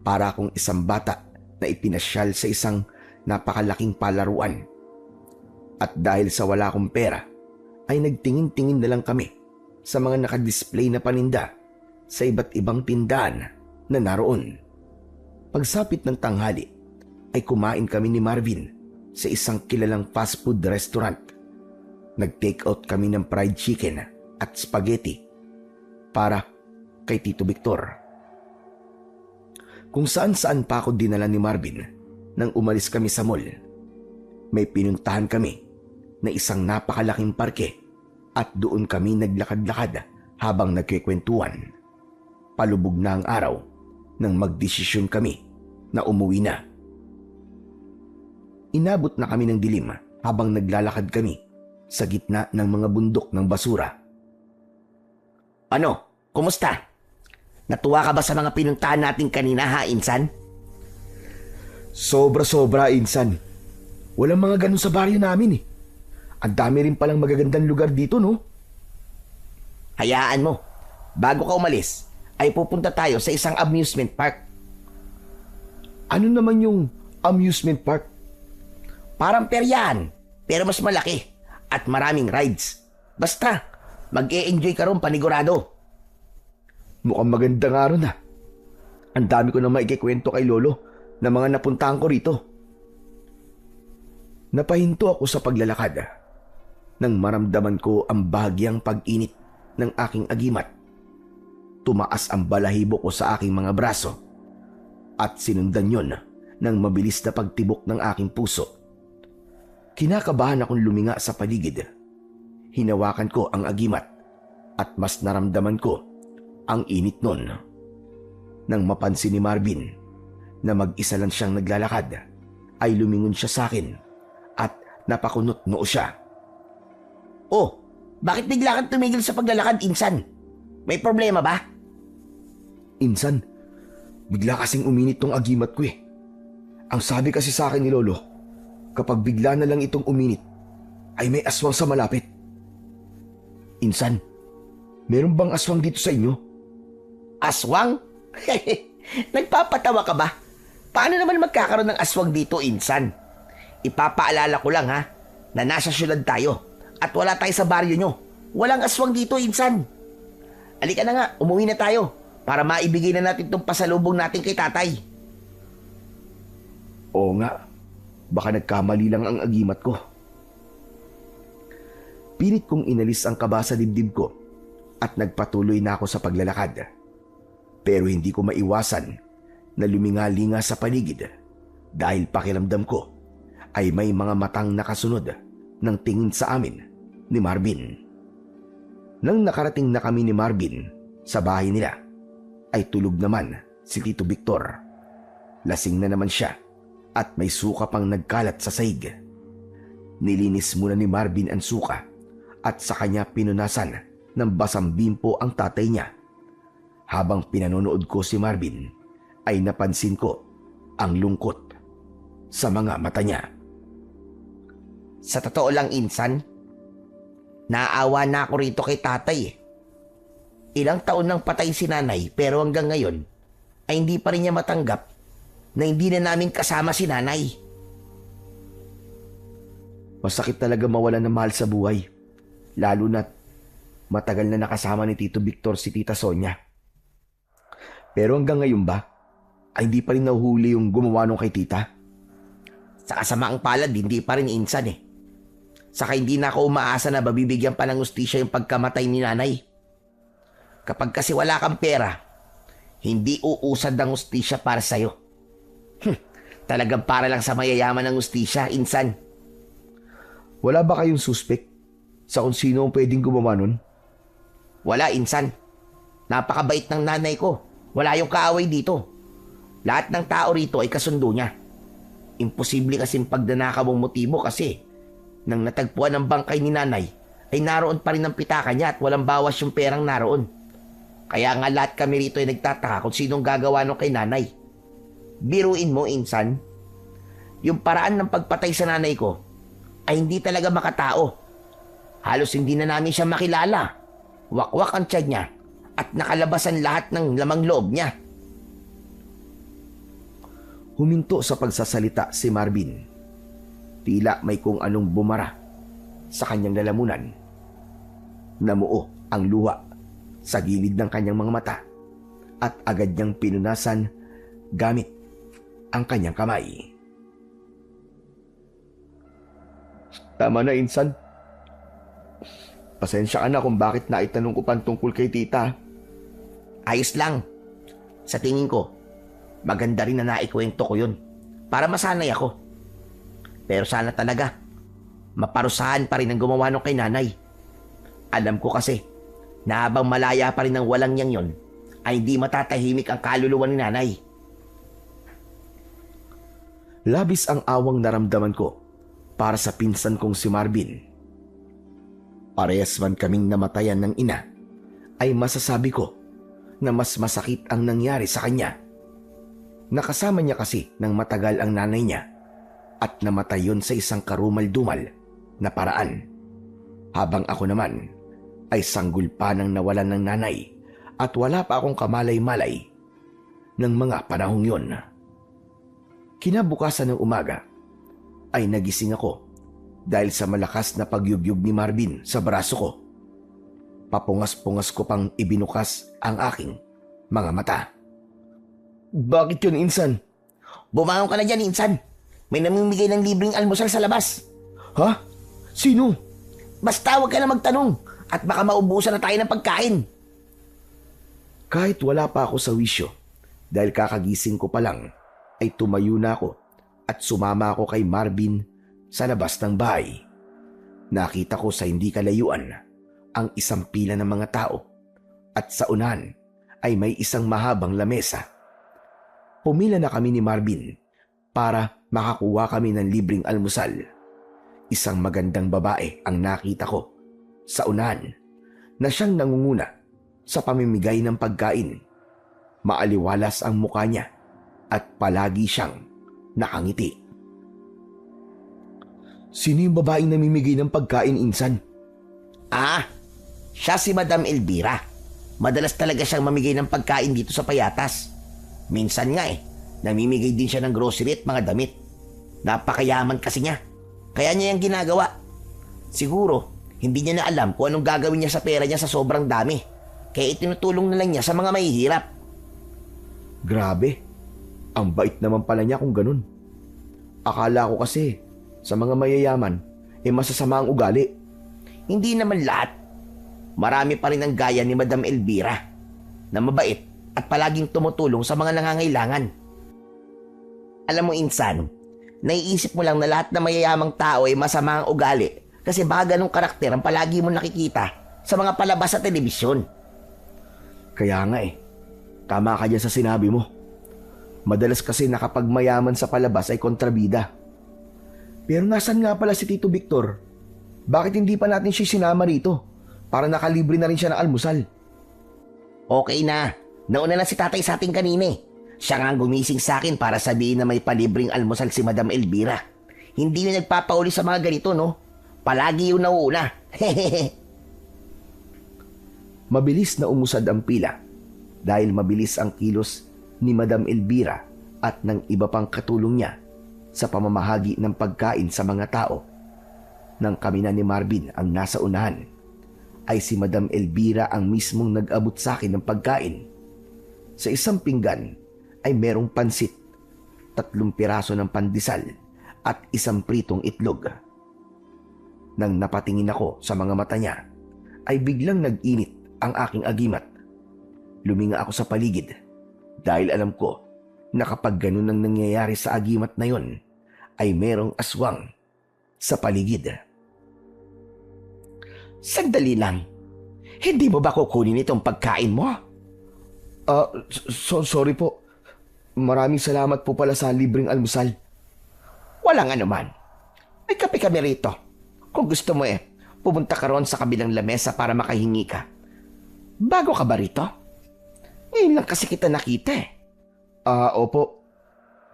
Para akong isang bata na ipinasyal sa isang napakalaking palaruan. At dahil sa wala akong pera, ay nagtingin-tingin na lang kami sa mga nakadisplay na paninda sa iba't ibang tindahan na naroon. Pagsapit ng tanghali, ay kumain kami ni Marvin sa isang kilalang fast food restaurant. Nag-take out kami ng fried chicken at spaghetti para kay Tito Victor. Kung saan-saan pa ako dinala ni Marvin nang umalis kami sa mall. May pinuntahan kami na isang napakalaking parke at doon kami naglakad-lakad habang nagkikwentuhan. Palubog na ang araw nang magdesisyon kami na umuwi na. Inabot na kami ng dilim habang naglalakad kami sa gitna ng mga bundok ng basura. Ano? Kumusta? Natuwa ka ba sa mga pinuntahan natin kanina ha, Insan? Sobra-sobra, Insan. Walang mga ganun sa baryo namin eh. Ang dami rin palang magagandang lugar dito, no? Hayaan mo. Bago ka umalis, ay pupunta tayo sa isang amusement park. Ano naman yung amusement park? Parang peryahan, pero mas malaki at maraming rides. Basta, mag-e-enjoy ka ron panigurado. Mukhang maganda nga ron ah. Ang dami ko na maikikwento kay Lolo na mga napuntahan ko rito. Napahinto ako sa paglalakad nang maramdaman ko ang bahagyang pag-init ng aking agimat. Tumaas ang balahibo ko sa aking mga braso at sinundan yon ng mabilis na pagtibok ng aking puso. Kinakabahan akong luminga sa paligid. Hinawakan ko ang agimat at mas naramdaman ko ang init nun. Nang mapansin ni Marvin na mag-isa lang siyang naglalakad, ay lumingon siya sa akin at napakunot noo siya. Oh, bakit bigla kang tumigil sa paglalakad, Insan? May problema ba? Insan, bigla kasing uminit tong agimat ko eh. Ang sabi kasi sa akin ni Lolo, kapag bigla na lang itong uminit, ay may aswang sa malapit. Insan, meron bang aswang dito sa inyo? Aswang? Nagpapatawa ka ba? Paano naman magkakaroon ng aswang dito, Insan? Ipapaalala ko lang ha, na nasa syudad tayo at wala tayo sa baryo nyo. Walang aswang dito, Insan. Halika na nga, umuwi na tayo para maibigay na natin itong pasalubong natin kay tatay. Oo nga, baka nagkamali lang ang agimat ko. Pilit kong inalis ang kaba sa dibdib ko at nagpatuloy na ako sa paglalakad. Pero hindi ko maiwasan na lumingalinga sa paligid dahil pakiramdam ko ay may mga matang nakasunod ng tingin sa amin ni Marvin. Nang nakarating na kami ni Marvin sa bahay nila, ay tulog naman si Tito Victor. Lasing na naman siya at may suka pang nagkalat sa sahig. Nilinis muna ni Marvin ang suka at sa kanya pinunasan ng basang bimpo ang tatay niya. Habang pinanonood ko si Marvin, ay napansin ko ang lungkot sa mga mata niya. Sa totoo lang, Insan, naawa na ako rito kay tatay eh. Ilang taon nang patay si nanay pero hanggang ngayon ay hindi pa rin niya matanggap na hindi na namin kasama si nanay. Masakit talaga mawala ng mahal sa buhay, lalo na't matagal na nakasama ni Tito Victor si Tita Sonia. Pero hanggang ngayon ba, ay hindi pa rin nahuhuli yung gumawa nung kay tita? Sa kasamaang palad, hindi pa rin, Insan eh. Saka hindi na ako umaasa na babibigyan pa ng ustisya yung pagkamatay ni nanay. Kapag kasi wala kang pera, hindi uusad ang ustisya para sa'yo. Talagang para lang sa mayayaman ng ustisya, insan. Wala ba kayong suspect sa kung sino ang pwedeng gumawa nun? Wala, insan. Napakabait ng nanay ko. Wala yung kaaway dito. Lahat ng tao rito ay kasundo niya. Imposible kasing pagdanakaw mong motibo kasi nang natagpuan ng bangkay ni nanay ay naroon pa rin ang pitaka niya at walang bawas yung perang naroon. Kaya nga lahat kami rito ay nagtataka kung sinong gagawa nung kay nanay. Biruin mo, insan. Yung paraan ng pagpatay sa nanay ko ay hindi talaga makatao. Halos hindi na namin siya makilala. Wakwak ang tiyan niya at nakalabasan lahat ng lamang loob niya. Huminto sa pagsasalita si Marvin. Tila may kung anong bumara sa kanyang lalamunan. Namuo ang luha sa gilid ng kanyang mga mata at agad niyang pinunasan gamit ang kanyang kamay. Tama na, insan. Pasensya ka na kung bakit naitanong ko pa tungkol kay tita. Ayos lang. Sa tingin ko, maganda rin na naikwento ko yun para masanay ako. Pero sana talaga, maparusahan pa rin ang gumawa nung kay nanay. Alam ko kasi, na habang malaya pa rin ang walang niyang yon, ay hindi matatahimik ang kaluluwa ni nanay. Labis ang awang naramdaman ko para sa pinsan kong si Marvin. Parehas man kaming namatayan ng ina, ay masasabi ko na mas masakit ang nangyari sa kanya. Nakasama niya kasi ng matagal ang nanay niya at namatay yun sa isang karumal-dumal na paraan. Habang ako naman ay sanggol pa ng nawalan ng nanay at wala pa akong kamalay-malay ng mga panahong yun. Kinabukasan ng umaga ay nagising ako dahil sa malakas na pagyugyug ni Marvin sa braso ko. Papungas-pungas ko pang ibinukas ang aking mga mata. Bakit yun, insan? Bumangon ka na dyan, insan. May namimigay ng libreng almusal sa labas. Ha? Sino? Basta huwag ka na magtanong at baka maubusan na tayo ng pagkain. Kahit wala pa ako sa wisyo, dahil kakagising ko pa lang, ay tumayo na ako at sumama ako kay Marvin sa labas ng bahay. Nakita ko sa hindi kalayuan ang isang pila ng mga tao at sa unahan ay may isang mahabang lamesa. Pumila na kami ni Marvin para makakuha kami ng libreng almusal. Isang magandang babae ang nakita ko sa unahan na siyang nangunguna sa pamimigay ng pagkain. Maaliwalas ang mukha niya at palagi siyang nakangiti. Sino yung babaeng namimigay ng pagkain, insan? Siya si Madam Elvira. Madalas talaga siyang mamigay ng pagkain dito sa Payatas. Minsan nga namimigay din siya ng grocery at mga damit. Napakayaman kasi niya. Kaya niya yung ginagawa. Siguro, hindi niya na alam kung anong gagawin niya sa pera niya sa sobrang dami. Kaya itinutulong na lang niya sa mga mahihirap. Grabe. Ang bait naman pala niya kung ganun. Akala ko kasi sa mga mayayaman, masasama ang ugali. Hindi naman lahat. Marami pa rin ang gaya ni Madam Elvira na mabait at palaging tumutulong sa mga nangangailangan. Alam mo, insan, naiisip mo lang na lahat na mayayamang tao ay masama ang ugali kasi baka ganong karakter ang palagi mo nakikita sa mga palabas sa telebisyon. Kaya nga tama ka dyan sa sinabi mo. Madalas kasi nakapagmayaman sa palabas ay kontrabida. Pero nasan nga pala si Tito Victor? Bakit hindi pa natin siya sinama rito? Para nakalibre na rin siya ng almusal. Okay na. Nauna na si tatay sa atin kanina. Siya nga gumising sa akin para sabihin na may palibreng almusal si Madam Elvira. Hindi yung nagpapauli sa mga ganito, no? Palagi yung nauuna. Mabilis na umusad ang pila dahil mabilis ang kilos ni Madam Elvira at ng iba pang katulong niya sa pamamahagi ng pagkain sa mga tao. Nang kami na ni Marvin ang nasa unahan, ay si Madam Elvira ang mismong nag-abot sa akin ng pagkain. Sa isang pinggan ay merong pansit, 3 piraso ng pandesal at 1 pritong itlog. Nang napatingin ako sa mga mata niya, ay biglang nag-init ang aking agimat. Luminga ako sa paligid dahil alam ko na kapag ganun ang nangyayari sa agimat na yon, ay merong aswang sa paligid. Sandali lang. Hindi mo ba kukunin itong pagkain mo? Sorry po. Maraming salamat po pala sa libreng almusal. Walang anuman. May kape kami rito. Kung gusto mo pumunta ka roon sa kabilang lamesa para makahingi ka. Bago ka ba rito? Ngayon lang kasi kita nakita Opo.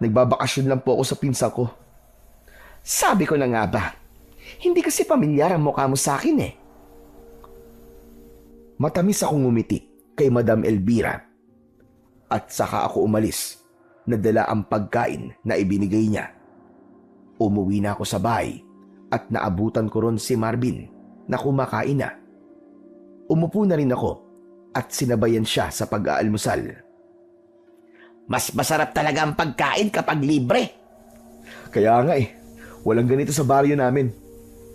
Nagbabakasyon lang po ako sa pinsan ko. Sabi ko na nga ba, hindi kasi pamilyar ang mukha mo sa akin Matamis akong ngumiti kay Madam Elvira. At saka ako umalis, nadala ang pagkain na ibinigay niya. Umuwi na ako sa bahay at naabutan ko ron si Marvin na kumakain na. Umupo na rin ako at sinabayan siya sa pag-aalmusal. Mas masarap talaga ang pagkain kapag libre. Kaya nga walang ganito sa baryo namin.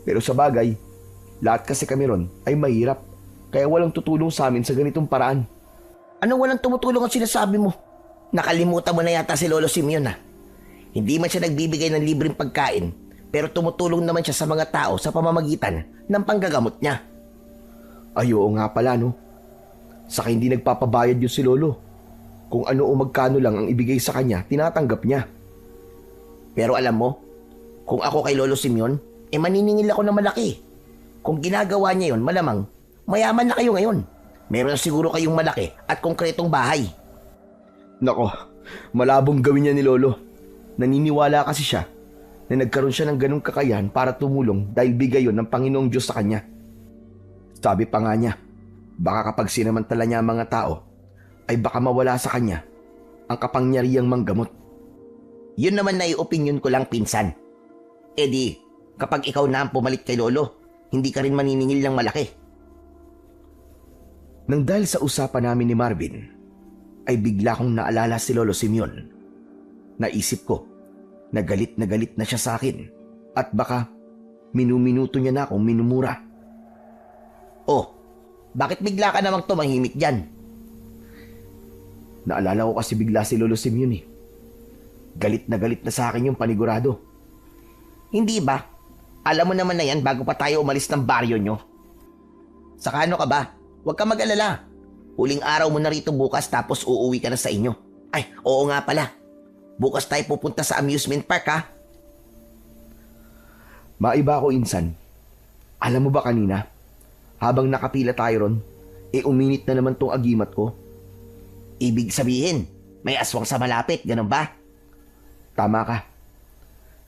Pero sa bagay, lahat kasi kami ron ay mahirap. Kaya walang tutulong sa amin sa ganitong paraan. Anong walang tumutulong ang sinasabi mo? Nakalimutan mo na yata si Lolo Simeon Hindi man siya nagbibigay ng libreng pagkain, pero tumutulong naman siya sa mga tao sa pamamagitan ng panggagamot niya. Ay oo nga pala no. Saka hindi nagpapabayad yun si Lolo. Kung ano o magkano lang ang ibigay sa kanya, tinatanggap niya. Pero alam mo, kung ako kay Lolo Simeon, maniningil ako ng malaki. Kung ginagawa niya yon, malamang mayaman na kayo ngayon. Meron na siguro kayong malaki at konkretong bahay. Nako, malabong gawin niya ni Lolo. Naniniwala kasi siya na nagkaroon siya ng ganong kakayahan para tumulong dahil bigay yon ng Panginoong Diyos sa kanya. Sabi pa nga niya, baka kapag sinamantala niya ang mga tao, ay baka mawala sa kanya ang kapangyarihang manggamot. Yun naman na opinion ko lang, pinsan. Di, kapag ikaw na ang pumalit kay Lolo, hindi ka rin maniningil ng malaki. Nang dahil sa usapan namin ni Marvin, ay bigla kong naalala si Lolo Simeon. Naisip ko na galit na siya sa akin at baka minuminuto niya na akong minumura. Oh, bakit bigla ka namang tumahimik dyan? Naalala ko kasi bigla si Lolo Simeon Galit na sa akin yung panigurado. Hindi ba? Alam mo naman na yan bago pa tayo umalis ng baryo nyo. Saka ano ka ba? Huwag ka mag-alala. Huling araw mo na rito bukas tapos uuwi ka na sa inyo. Ay, oo nga pala. Bukas tayo pupunta sa amusement park Maiba ako, insan. Alam mo ba kanina, habang nakapila tayo ron, uminit na naman tong agimat ko. Ibig sabihin, may aswang sa malapit, ganun ba? Tama ka.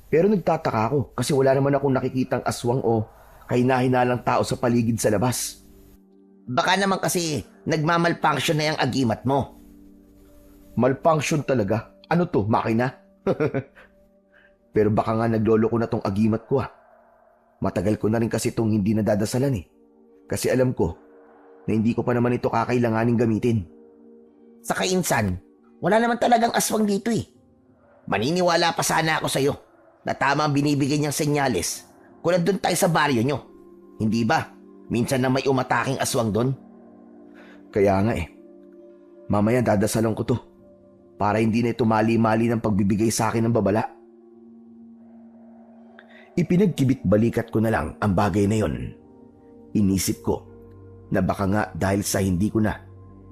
Pero nagtataka ako kasi wala naman akong nakikitang aswang o kahina-hinalang tao sa paligid sa labas. Baka naman kasi nagmamalfunction na yung agimat mo. Malfunction talaga? Ano to, makina? Pero baka nga naglolo ko na tong agimat ko Matagal ko na rin kasi itong hindi nadadasalan Kasi alam ko na hindi ko pa naman ito kakailanganing gamitin. Sa kainsan, wala naman talagang aswang dito Maniniwala pa sana ako sa'yo na tama ang binibigay niyang senyales kung nandun tayo sa baryo nyo. Hindi ba? Minsan na may umataking aswang doon. Kaya nga mamaya dadasalan ko to para hindi na ito mali-mali ng pagbibigay sa akin ng babala. Ipinagkibit balikat ko na lang ang bagay na yon. Inisip ko na baka nga dahil sa hindi ko na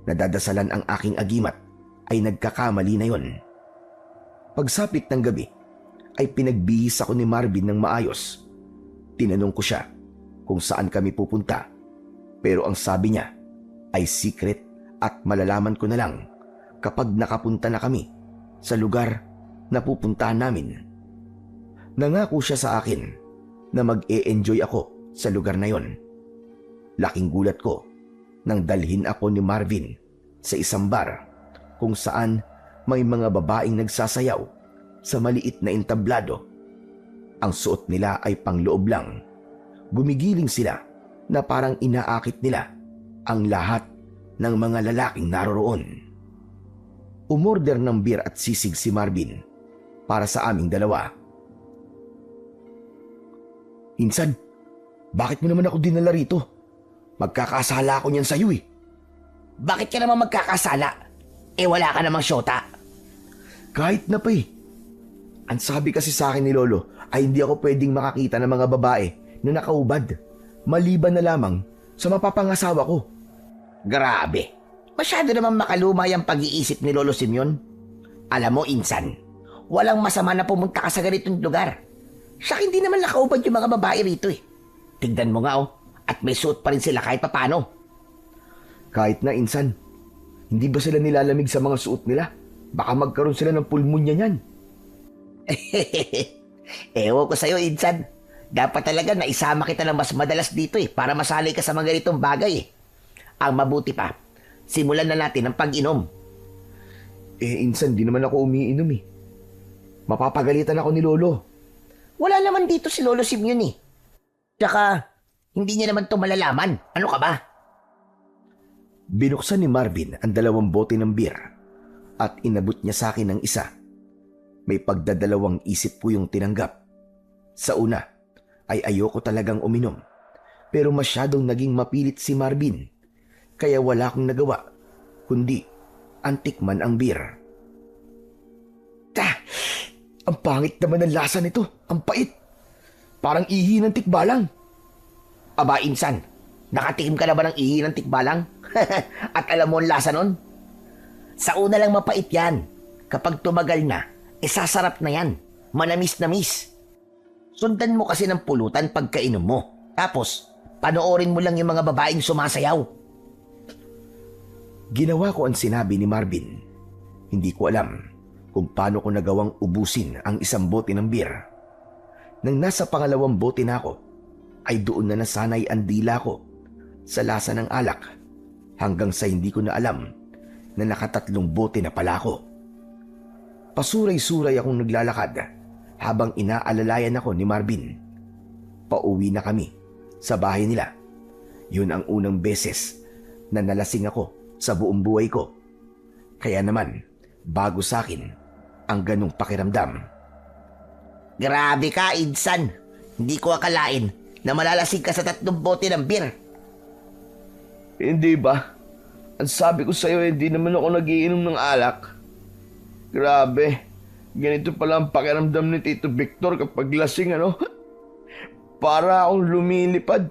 nadadasalan ang aking agimat ay nagkakamali na yon. Pagsapit ng gabi ay pinagbihis ako ni Marvin ng maayos. Tinanong ko siya kung saan kami pupunta. Pero ang sabi niya ay secret at malalaman ko na lang kapag nakapunta na kami sa lugar na pupuntahan namin. Nangako siya sa akin na mag-e-enjoy ako sa lugar na yon. Laking gulat ko nang dalhin ako ni Marvin sa isang bar kung saan may mga babaeng nagsasayaw sa maliit na entablado. Ang suot nila ay pangloob lang. Gumigiling sila na parang inaakit nila ang lahat ng mga lalaking naroroon. Umorder ng beer at sisig si Marvin para sa aming dalawa. Insan, bakit mo naman ako dinala rito? Magkakasala ako niyan sa'yo Bakit ka naman magkakasala? Wala ka namang syota. Kahit na pa eh. Ang sabi kasi sa akin ni Lolo ay hindi ako pwedeng makakita ng mga babae na nakaubad. Maliban na lamang sa mapapangasawa ko. Grabe. Masyado naman makalumay ang pag-iisip ni Lolo Simeon. Alam mo, Insan, walang masama na pumunta ka sa ganitong lugar. Siya hindi naman nakaubad yung mga babae rito eh. Tignan mo nga oh, at may suot pa rin sila kahit papano. Kahit na, Insan, hindi ba sila nilalamig sa mga suot nila? Baka magkaroon sila ng pulmonya niyan. Ewan ko sa'yo, Insan. Dapat talaga na isama kita ng mas madalas dito eh, para masanay ka sa mga ganitong bagay eh. Ang mabuti pa, simulan na natin ang pag-inom. Insan, di naman ako umiinom eh. Mapapagalitan ako ni Lolo. Wala naman dito si Lolo Simeon eh. Tsaka, hindi niya naman ito malalaman. Ano ka ba? Binuksan ni Marvin ang 2 bote ng beer at inabot niya sa akin ng isa. May pagdadalawang isip ko yung tinanggap. Sa una ay ayoko talagang uminom, pero masyadong naging mapilit si Marvin, kaya wala akong nagawa kundi antikman ang beer. Ang pangit naman ng lasa nito, ang pait. Parang ihi ng tikbalang. Aba, Insan, nakatikim ka na ba ng ihi ng tikbalang? At alam mo ang lasa nun? Sa una lang mapait yan. Kapag tumagal na, sasarap na yan. Manamis-namis. Sundan mo kasi ng pulutan pagkainom mo. Tapos, panoorin mo lang yung mga babaeng sumasayaw. Ginawa ko ang sinabi ni Marvin. Hindi ko alam kung paano ko nagawang ubusin ang 1 bote ng beer. Nang nasa 2 bote na ako, ay doon na nasanay ang dila ko sa lasa ng alak hanggang sa hindi ko na alam na 3 bote na pala ako. Pasuray-suray akong naglalakad habang inaalalayan ako ni Marvin. Pauwi na kami sa bahay nila. Yun ang unang beses na nalasing ako sa buong buhay ko. Kaya naman, bago sa akin ang ganong pakiramdam. Grabe ka, Insan. Hindi ko akalain na malalasing ka sa 3 bote ng beer. Hindi ba? Ang sabi ko sa'yo, hindi naman ako nagiinom ng alak. Grabe, ganito pala ang pakiramdam ni Tito Victor kapag lasing, ano? Para akong lumilipad.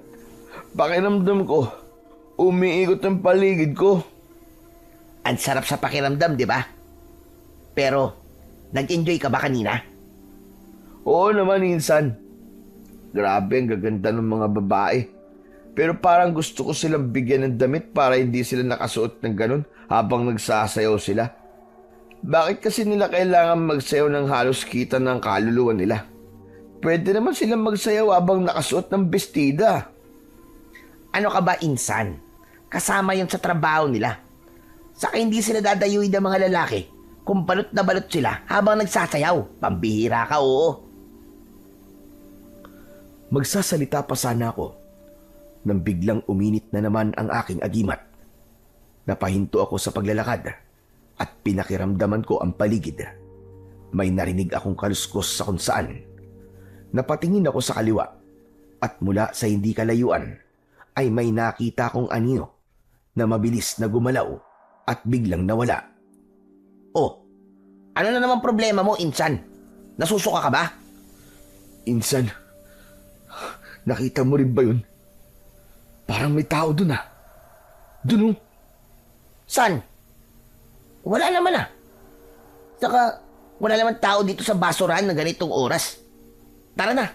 Pakiramdam ko, umiikot ang paligid ko. Ang sarap sa pakiramdam, di ba? Pero, nag-enjoy ka ba kanina? Oo naman, Insan. Grabe, ang gaganda ng mga babae. Pero parang gusto ko silang bigyan ng damit para hindi sila nakasuot ng ganun habang nagsasayaw sila. Bakit kasi nila kailangan magsayaw ng halos kita ng kaluluwa nila? Pwede naman silang magsayaw habang nakasuot ng bestida. Ano ka ba, Insan? Kasama yun sa trabaho nila. Saka hindi sila dadayuin ng mga lalaki kung balot na balot sila habang nagsasayaw. Pambihira ka, oo. Magsasalita pa sana ako nang biglang uminit na naman ang aking agimat. Napahinto ako sa paglalakad at pinakiramdaman ko ang paligid. May narinig akong kaluskos sa kung saan. Napatingin ako sa kaliwa at mula sa hindi kalayuan ay may nakita kong anino na mabilis na gumalaw at biglang nawala. Oh, ano na naman problema mo, Insan? Nasusuka ka ba? Insan, nakita mo rin ba yun? Parang may tao dun ah. Dun oh. San? Wala naman ah. Saka, wala naman tao dito sa basurahan na ganitong oras. Tara na,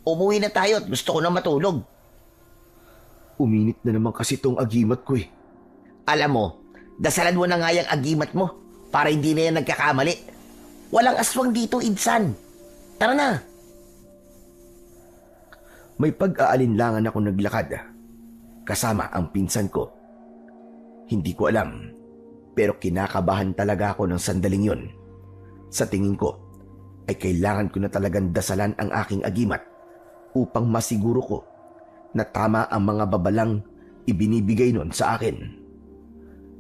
umuwi na tayo at gusto ko na matulog. Uminit na naman kasi tong agimat ko eh. Alam mo, dasalan mo na nga yung agimat mo para hindi na yan nagkakamali. Walang aswang dito, Insan. Tara na. May pag-aalinlangan ako naglakad kasama ang pinsan ko. Hindi ko alam, pero kinakabahan talaga ako ng sandaling yon. Sa tingin ko, ay kailangan ko na talagang dasalan ang aking agimat upang masiguro ko na tama ang mga babalang ibinibigay nun sa akin.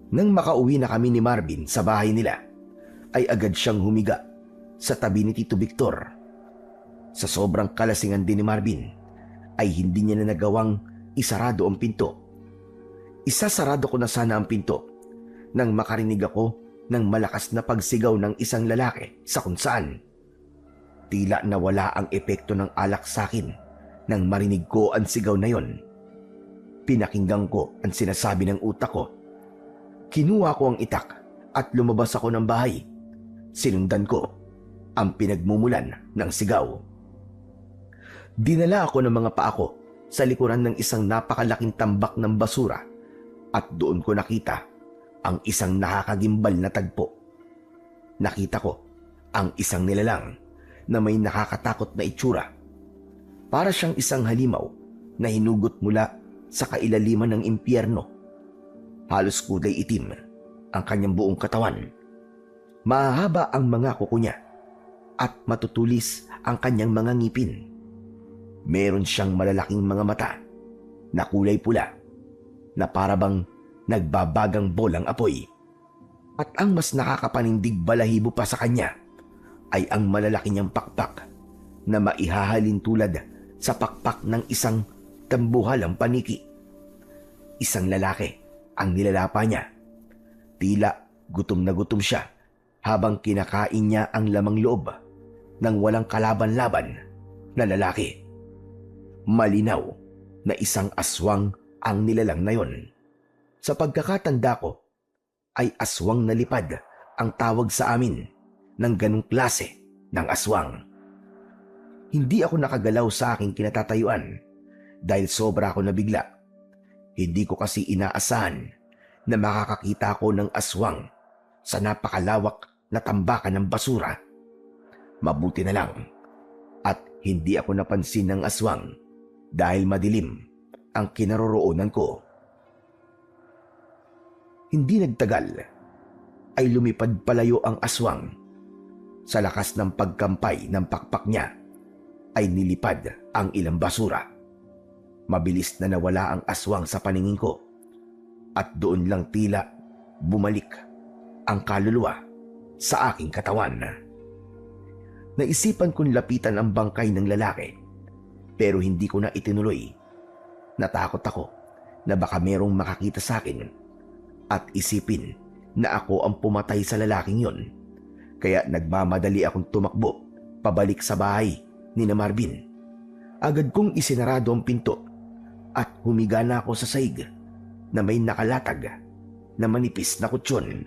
Nang makauwi na kami ni Marvin sa bahay nila, ay agad siyang humiga sa tabi ni Tito Victor. Sa sobrang kalasingan din ni Marvin, ay hindi niya na nagawang isarado ang pinto. Isasarado ko na sana ang pinto nang makarinig ako ng malakas na pagsigaw ng isang lalaki sa kung saan. Tila nawala ang epekto ng alak sa akin nang marinig ko ang sigaw na yon. Pinakinggan ko ang sinasabi ng utak ko. Kinuha ko ang itak at lumabas ako ng bahay. Sinundan ko ang pinagmumulan ng sigaw. Dinala ako ng mga paa ko sa likuran ng isang napakalaking tambak ng basura at doon ko nakita ang isang nakakagimbal na tagpo. Nakita ko ang isang nilalang na may nakakatakot na itsura. Para siyang isang halimaw na hinugot mula sa kailaliman ng impyerno. Halos kulay itim ang kanyang buong katawan. Mahahaba ang mga kuko niya at matutulis ang kanyang mga ngipin. Meron siyang malalaking mga mata na kulay pula na parabang nagbabagang bolang apoy. At ang mas nakakapanindig balahibo pa sa kanya ay ang malalaki niyang pakpak na maihahalin tulad sa pakpak ng isang tambuhalang paniki. Isang lalaki ang nilalapa niya. Tila gutom na gutom siya habang kinakain niya ang lamang loob ng walang kalaban-laban na lalaki. Malinaw na isang aswang ang nilalang na yon. Sa pagkakatanda ko, ay aswang na lipad ang tawag sa amin ng ganong klase ng aswang. Hindi ako nakagalaw sa aking kinatatayuan dahil sobra ako nabigla. Hindi ko kasi inaasahan na makakakita ako ng aswang sa napakalawak na tambakan ng basura. Mabuti na lang at hindi ako napansin ng aswang dahil madilim ang kinaroroonan ko. Hindi nagtagal ay lumipad palayo ang aswang. Sa lakas ng pagkampay ng pakpak niya ay nilipad ang ilang basura. Mabilis na nawala ang aswang sa paningin ko at doon lang tila bumalik ang kaluluwa sa aking katawan. Naisipan kong lapitan ang bangkay ng lalaki pero hindi ko na itinuloy. Natakot ako na baka merong makakita sa akin at isipin na ako ang pumatay sa lalaking yon. Kaya nagmamadali akong tumakbo pabalik sa bahay ni na Marvin. Agad kong isinarado ang pinto at humiga na ako sa sahig na may nakalatag na manipis na kutsyon.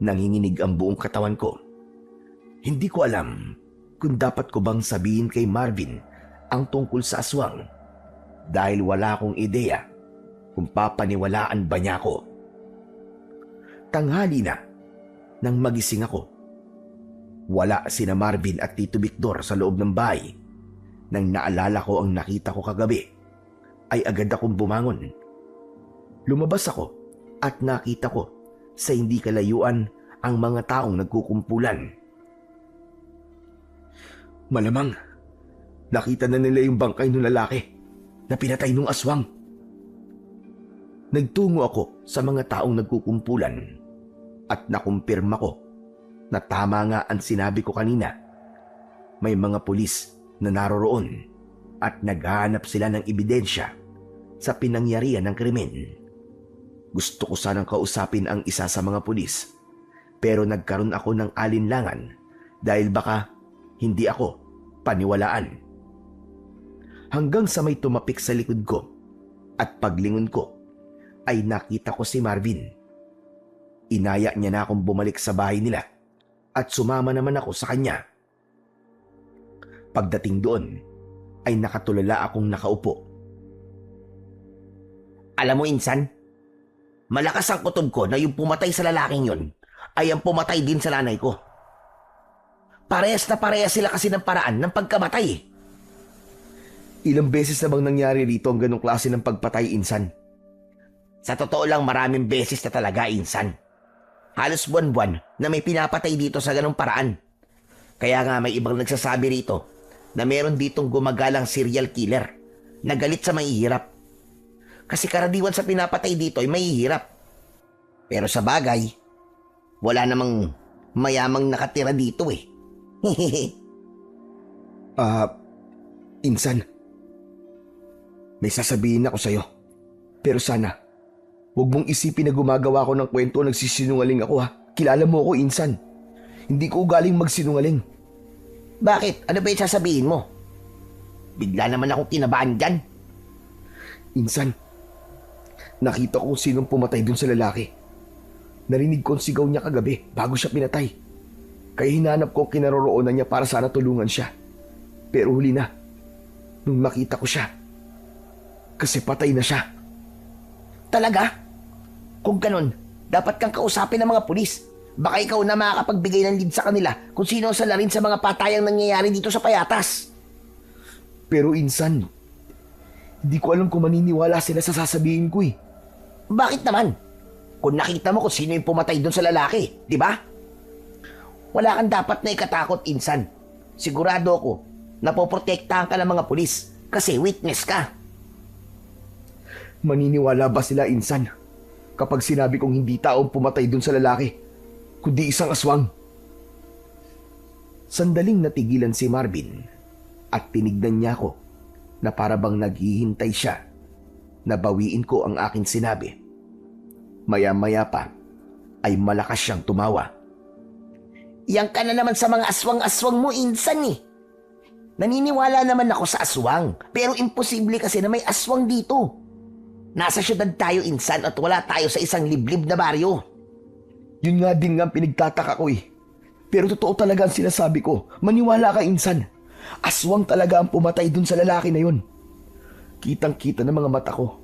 Nanginginig ang buong katawan ko. Hindi ko alam kung dapat ko bang sabihin kay Marvin ang tungkol sa aswang dahil wala akong ideya kung papaniwalaan ba niya ako. Tanghali na nang magising ako. Wala sina Marvin at Tito Victor sa loob ng bahay. Nang naalala ko ang nakita ko kagabi, ay agad akong bumangon. Lumabas ako at nakita ko sa hindi kalayuan ang mga taong nagkukumpulan. Malamang nakita na nila yung bangkay ng lalaki na pinatay ng aswang. Nagtungo ako sa mga taong nagkukumpulan at nakumpirma ko na tama nga ang sinabi ko kanina. May mga pulis na naroroon at naghahanap sila ng ebidensya sa pinangyarihan ng krimen. Gusto ko sanang kausapin ang isa sa mga pulis pero nagkaroon ako ng alinlangan dahil baka hindi ako paniwalaan. Hanggang sa may tumapik sa likod ko at paglingon ko ay nakita ko si Marvin. Inaya niya na akong bumalik sa bahay nila at sumama naman ako sa kanya. Pagdating doon ay nakatulala akong nakaupo. Alam mo, Insan, malakas ang kutob ko na yung pumatay sa lalaking yon ay ang pumatay din sa nanay ko. Parehas na parehas sila kasi ng paraan ng pagkamatay. Ilang beses na bang nangyari rito ang ganong klase ng pagpatay, Insan? Sa totoo lang, maraming beses na talaga, Insan. Halos buwan-buwan na may pinapatay dito sa ganong paraan. Kaya nga may ibang nagsasabi rito na meron ditong gumagalang serial killer na galit sa mahihirap. Kasi karaniwan sa pinapatay dito ay mahihirap. Pero sa bagay, wala namang mayamang nakatira dito eh. Insan, may sasabihin ako sa'yo. Pero sana, Huwag mong isipin na gumagawa ko ng kwento o nagsisinungaling ako ha. Kilala mo ako, Insan. Hindi ko ugaling magsinungaling. Bakit? Ano ba yung sasabihin mo? Bigla naman akong kinabahan dyan. Insan, nakita ko kung sinong pumatay dun sa lalaki. Narinig ko ang sigaw niya kagabi bago siya pinatay. Kaya hinanap ko ang kinaroroonan niya para sana tulungan siya. Pero huli na, nung makita ko siya. Kasi patay na siya. Talaga? Kung ganun, dapat kang kausapin ng mga pulis. Baka ikaw na makakapagbigay ng lead sa kanila kung sino ang salarin sa mga patayang nangyayari dito sa Payatas. Pero Insan, hindi ko alam kung maniniwala sila sa sasabihin ko eh. Bakit naman? Kung nakita mo kung sino yung pumatay doon sa lalaki, di ba? Wala kang dapat na ikatakot, Insan. Sigurado ako, napoprotektahan ka ng mga pulis kasi witness ka. Maniniwala ba sila, Insan, kapag sinabi kong hindi taong pumatay dun sa lalaki, kundi isang aswang? Sandaling natigilan si Marvin at tinignan niya ako na para bang naghihintay siya na bawiin ko ang aking sinabi. Maya-maya pa ay malakas siyang tumawa. Yang ka na naman sa mga aswang-aswang mo, Insan eh. Naniniwala naman ako sa aswang, pero imposible kasi na may aswang dito. Nasa syudad tayo, Insan, at wala tayo sa isang liblib na baryo. Yun nga din nga ang pinagtataka ko eh. Pero totoo talaga ang sinasabi ko. Maniwala ka, Insan. Aswang talaga ang pumatay dun sa lalaki na yun. Kitang-kita ng mga mata ko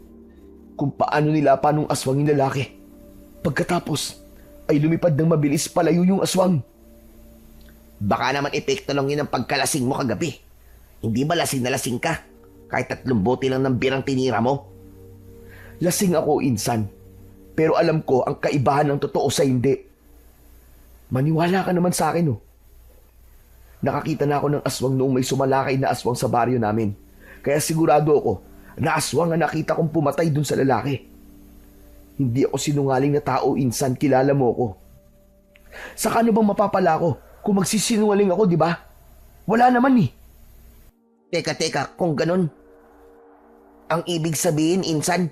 kung paano nilapa nung aswang yung lalaki. Pagkatapos ay lumipad ng mabilis palayo yung aswang. Baka naman epekto lang yun ang pagkalasing mo kagabi. Hindi ba lasing na lasing ka? Kahit 3 bote lang ng birang tinira mo? Lasing ako, Insan. Pero alam ko ang kaibahan ng totoo sa hindi. Maniwala ka naman sa akin, oh. Nakakita na ako ng aswang noong may sumalakay na aswang sa baryo namin. Kaya sigurado ako na aswang ang nakita kong pumatay dun sa lalaki. Hindi ako sinungaling na tao, Insan. Kilala mo ako. Saka ano bang mapapala ko kung magsisinungaling ako, di ba? Wala naman eh. Teka, kung ganun. Ang ibig sabihin, Insan,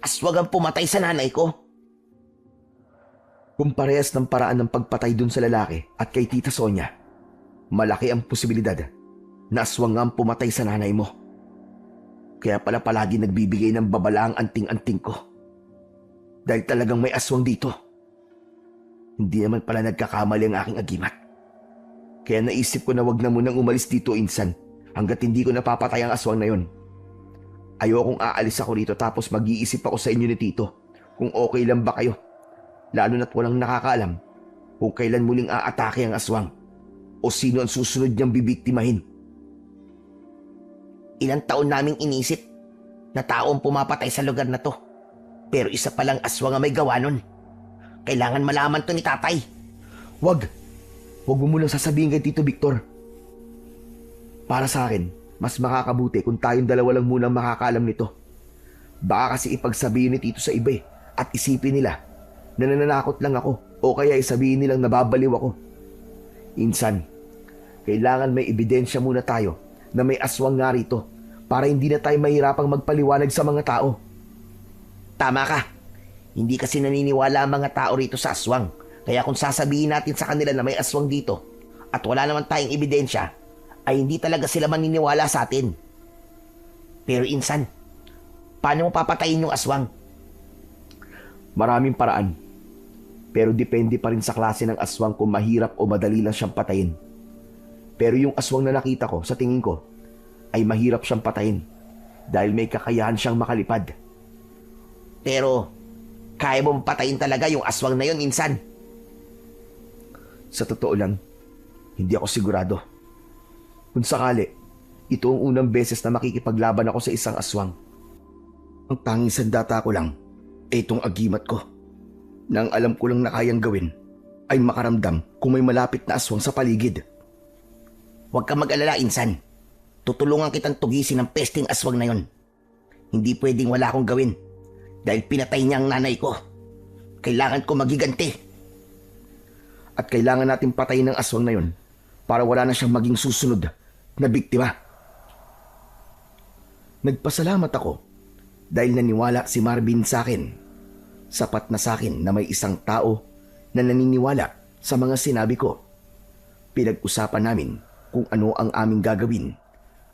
aswang ang pumatay sa nanay ko. Kung parehas ng paraan ng pagpatay dun sa lalaki at kay Tita Sonia, malaki ang posibilidad na aswang ang pumatay sa nanay mo. Kaya pala palagi nagbibigay ng babala ang anting-anting ko. Dahil talagang may aswang dito. Hindi naman pala nagkakamali ang aking agimat. Kaya naisip ko na wag na munang umalis dito, Insan, hanggat hindi ko napapatay ang aswang na yon. Ayokong aalis ako rito tapos mag-iisip ako sa inyo ni Tito kung okay lang ba kayo. Lalo na't walang nakakaalam kung kailan muling aatake ang aswang o sino ang susunod niyang bibiktimahin. Ilang taon naming inisip na taong pumapatay sa lugar na to. Pero isa palang aswang ang may gawa nun. Kailangan malaman to ni tatay. Wag mo munang sasabihin kay Tito Victor. Para sa akin, mas makakabuti kung tayong dalawa lang munang makakaalam nito. Baka kasi ipagsabihin ni Tito sa iba at isipin nila na nananakot lang ako o kaya isabihin nilang nababaliw ako. Insan, kailangan may ebidensya muna tayo na may aswang nga rito para hindi na tayo mahirapang magpaliwanag sa mga tao. Tama ka. Hindi kasi naniniwala ang mga tao rito sa aswang. Kaya kung sasabihin natin sa kanila na may aswang dito at wala naman tayong ebidensya, ay hindi talaga sila maniniwala sa atin. Pero Insan, paano mo papatayin yung aswang? Maraming paraan. Pero depende pa rin sa klase ng aswang kung mahirap o madali lang siyang patayin. Pero yung aswang na nakita ko, sa tingin ko, ay mahirap siyang patayin dahil may kakayahan siyang makalipad. Pero kaya mo patayin talaga yung aswang na yun, Insan? Sa totoo lang, hindi ako sigurado. Kung sakali, ito ang unang beses na makikipaglaban ako sa isang aswang. Ang tanging sandata ko lang ay itong agimat ko. Na ang alam ko lang na kayang gawin ay makaramdam kung may malapit na aswang sa paligid. Huwag kang mag-alala, Insan. Tutulungan kitang tugisin ang pesting aswang na yon. Hindi pwedeng wala akong gawin dahil pinatay niya ang nanay ko. Kailangan ko magiganti. At kailangan natin patayin ang aswang na yon para wala na siyang maging susunod na biktima. Nagpasalamat ako dahil naniwala si Marvin sa akin. Sapat na sa akin na may isang tao na naniniwala sa mga sinabi ko. Pinag-usapan namin kung ano ang aming gagawin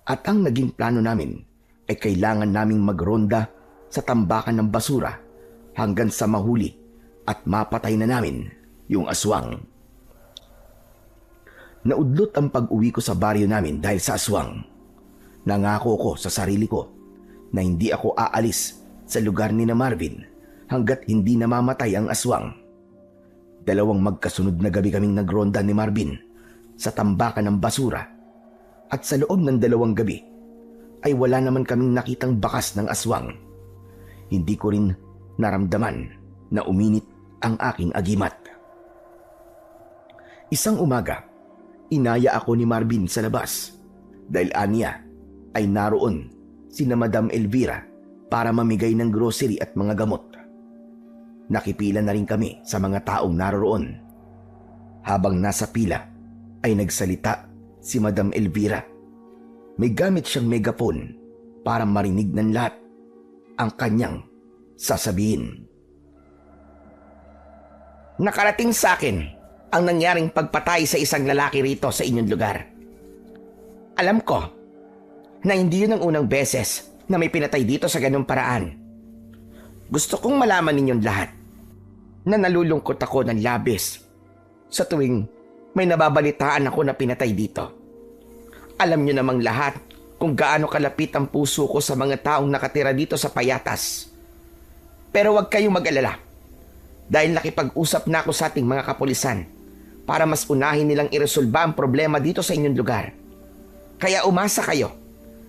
at ang naging plano namin ay kailangan naming magronda sa tambakan ng basura hanggang sa mahuli at mapatay na namin yung aswang. Naudlot ang pag-uwi ko sa baryo namin dahil sa aswang. Nangako ko sa sarili ko na hindi ako aalis sa lugar ni na Marvin hanggat hindi namamatay ang aswang. 2 magkasunod na gabi kaming nagronda ni Marvin sa tambakan ng basura at sa loob ng 2 gabi ay wala naman kaming nakitang bakas ng aswang. Hindi ko rin naramdaman na uminit ang aking agimat. Isang umaga, inaya ako ni Marvin sa labas dahil aniya ay naroon sina Madam Elvira para mamigay ng grocery at mga gamot. Nakipila na rin kami sa mga taong naroon. Habang nasa pila ay nagsalita si Madam Elvira. May gamit siyang megaphone para marinig ng lahat ang kanyang sasabihin. Nakarating sa akin ang nangyaring pagpatay sa isang lalaki rito sa inyong lugar. Alam ko na hindi yun ang unang beses na may pinatay dito sa ganung paraan. Gusto kong malaman ninyong lahat na nalulungkot ako ng labis sa tuwing may nababalitaan ako na pinatay dito. Alam nyo namang lahat kung gaano kalapit ang puso ko sa mga taong nakatira dito sa Payatas. Pero huwag kayong mag-alala dahil nakipag-usap na ako sa ating mga kapulisan para mas unahin nilang iresolba ang problema dito sa inyong lugar. Kaya umasa kayo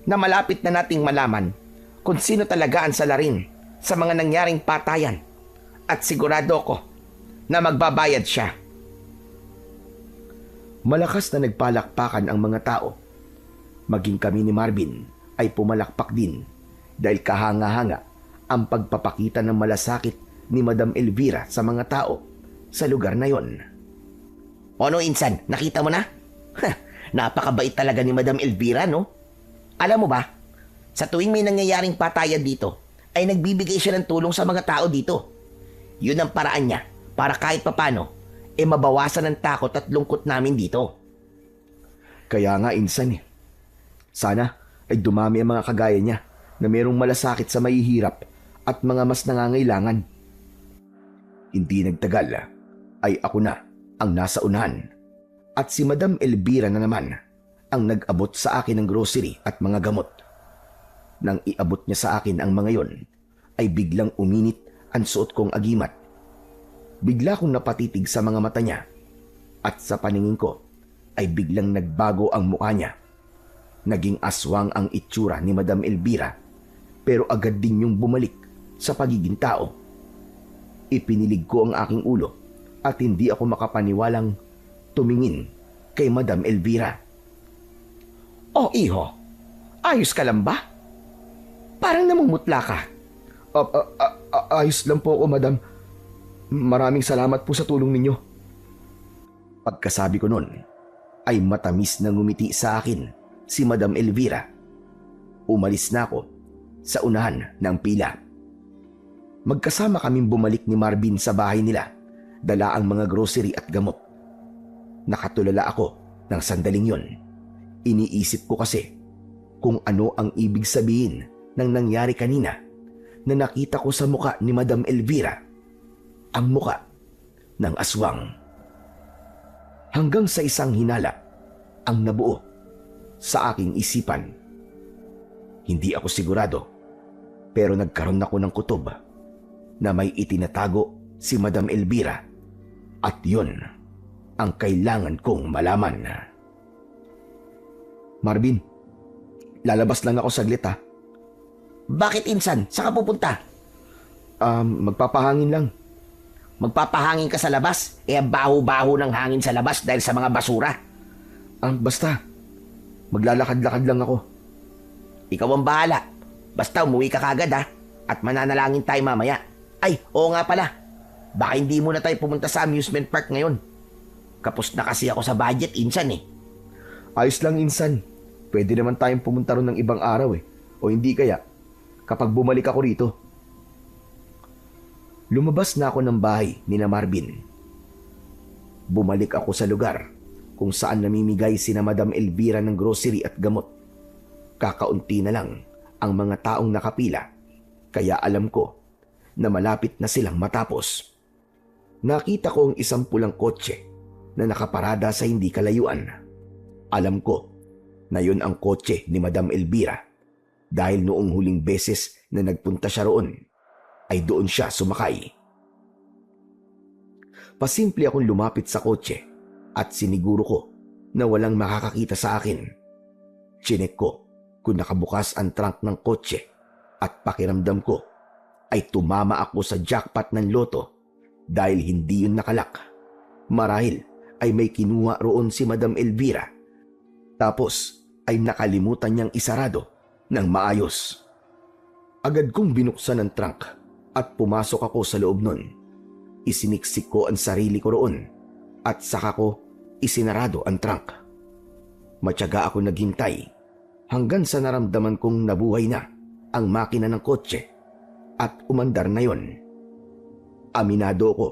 na malapit na nating malaman kung sino talaga ang salarin sa mga nangyaring patayan at sigurado ko na magbabayad siya. Malakas na nagpalakpakan ang mga tao. Maging kami ni Marvin ay pumalakpak din dahil kahanga-hanga ang pagpapakita ng malasakit ni Madam Elvira sa mga tao sa lugar na yon. Ano, Insan? Nakita mo na? Napakabait talaga ni Madam Elvira, no? Alam mo ba, sa tuwing may nangyayaring patayan dito, ay nagbibigay siya ng tulong sa mga tao dito. Yun ang paraan niya para kahit papano, mabawasan ang takot at lungkot namin dito. Kaya nga, Insan eh. Sana ay dumami ang mga kagaya niya na merong malasakit sa mahihirap at mga mas nangangailangan. Hindi nagtagal ay ako na ang nasa unahan at si Madam Elvira na naman ang nag-abot sa akin ng grocery at mga gamot. Nang iabot niya sa akin ang mga yon, ay biglang uminit ang suot kong agimat. Bigla kong napatitig sa mga mata niya at sa paningin ko ay biglang nagbago ang mukha niya. Naging aswang ang itsura ni Madam Elvira pero agad din yung bumalik sa pagiging tao. Ipinilig ko ang aking ulo at hindi ako makapaniwalang tumingin kay Madam Elvira. Oh, iho, ayos ka lang ba? Parang namumutla ka. Ayos lang po ako, Madam. Maraming salamat po sa tulong ninyo. Pagkasabi ko nun, ay matamis na ngumiti sa akin si Madam Elvira. Umalis na ako sa unahan ng pila. Magkasama kaming bumalik ni Marvin sa bahay nila, dala ang mga grocery at gamot. Nakatulala ako ng sandaling yon. Iniisip ko kasi kung ano ang ibig sabihin ng nangyari kanina na nakita ko sa muka ni Madam Elvira, ang muka ng aswang. Hanggang sa isang hinala ang nabuo sa aking isipan. Hindi ako sigurado, pero nagkaroon ako ng kutob na may itinatago si Madam Elvira at yun ang kailangan kong malaman. Marvin, lalabas lang ako saglit ha. Bakit, Insan? Saan ka pupunta? Magpapahangin lang. Magpapahangin ka sa labas? Ang baho-baho ng hangin sa labas dahil sa mga basura. Basta, maglalakad-lakad lang ako. Ikaw ang bahala. Basta umuwi ka kagad ha. At mananalangin tayo mamaya. Ay, oo nga pala. Baka hindi muna tayo pumunta sa amusement park ngayon. Kapos na kasi ako sa budget, Insan eh. Ayos lang, Insan. Pwede naman tayong pumunta ron ng ibang araw eh. O hindi kaya, kapag bumalik ako rito. Lumabas na ako ng bahay ni na Marvin. Bumalik ako sa lugar kung saan namimigay sina Madam Elvira ng grocery at gamot. Kakaunti na lang ang mga taong nakapila, kaya alam ko na malapit na silang matapos. Nakita ko ang isang pulang kotse na nakaparada sa hindi kalayuan. Alam ko na yun ang kotse ni Madam Elvira dahil noong huling beses na nagpunta siya roon ay doon siya sumakay. Pasimple akong lumapit sa kotse at siniguro ko na walang makakakita sa akin. Chinek ko kung nakabukas ang trunk ng kotse at pakiramdam ko ay tumama ako sa jackpot ng loto dahil hindi yun nakalak. Marahil ay may kinuha roon si Madam Elvira tapos ay nakalimutan niyang isarado ng maayos. Agad kong binuksan ang trunk at pumasok ako sa loob nun. Isiniksik ko ang sarili ko roon at saka ko isinarado ang trunk. Matyaga ako naghintay hanggang sa naramdaman kong nabuhay na ang makina ng kotse at umandar na yon. Aminado ko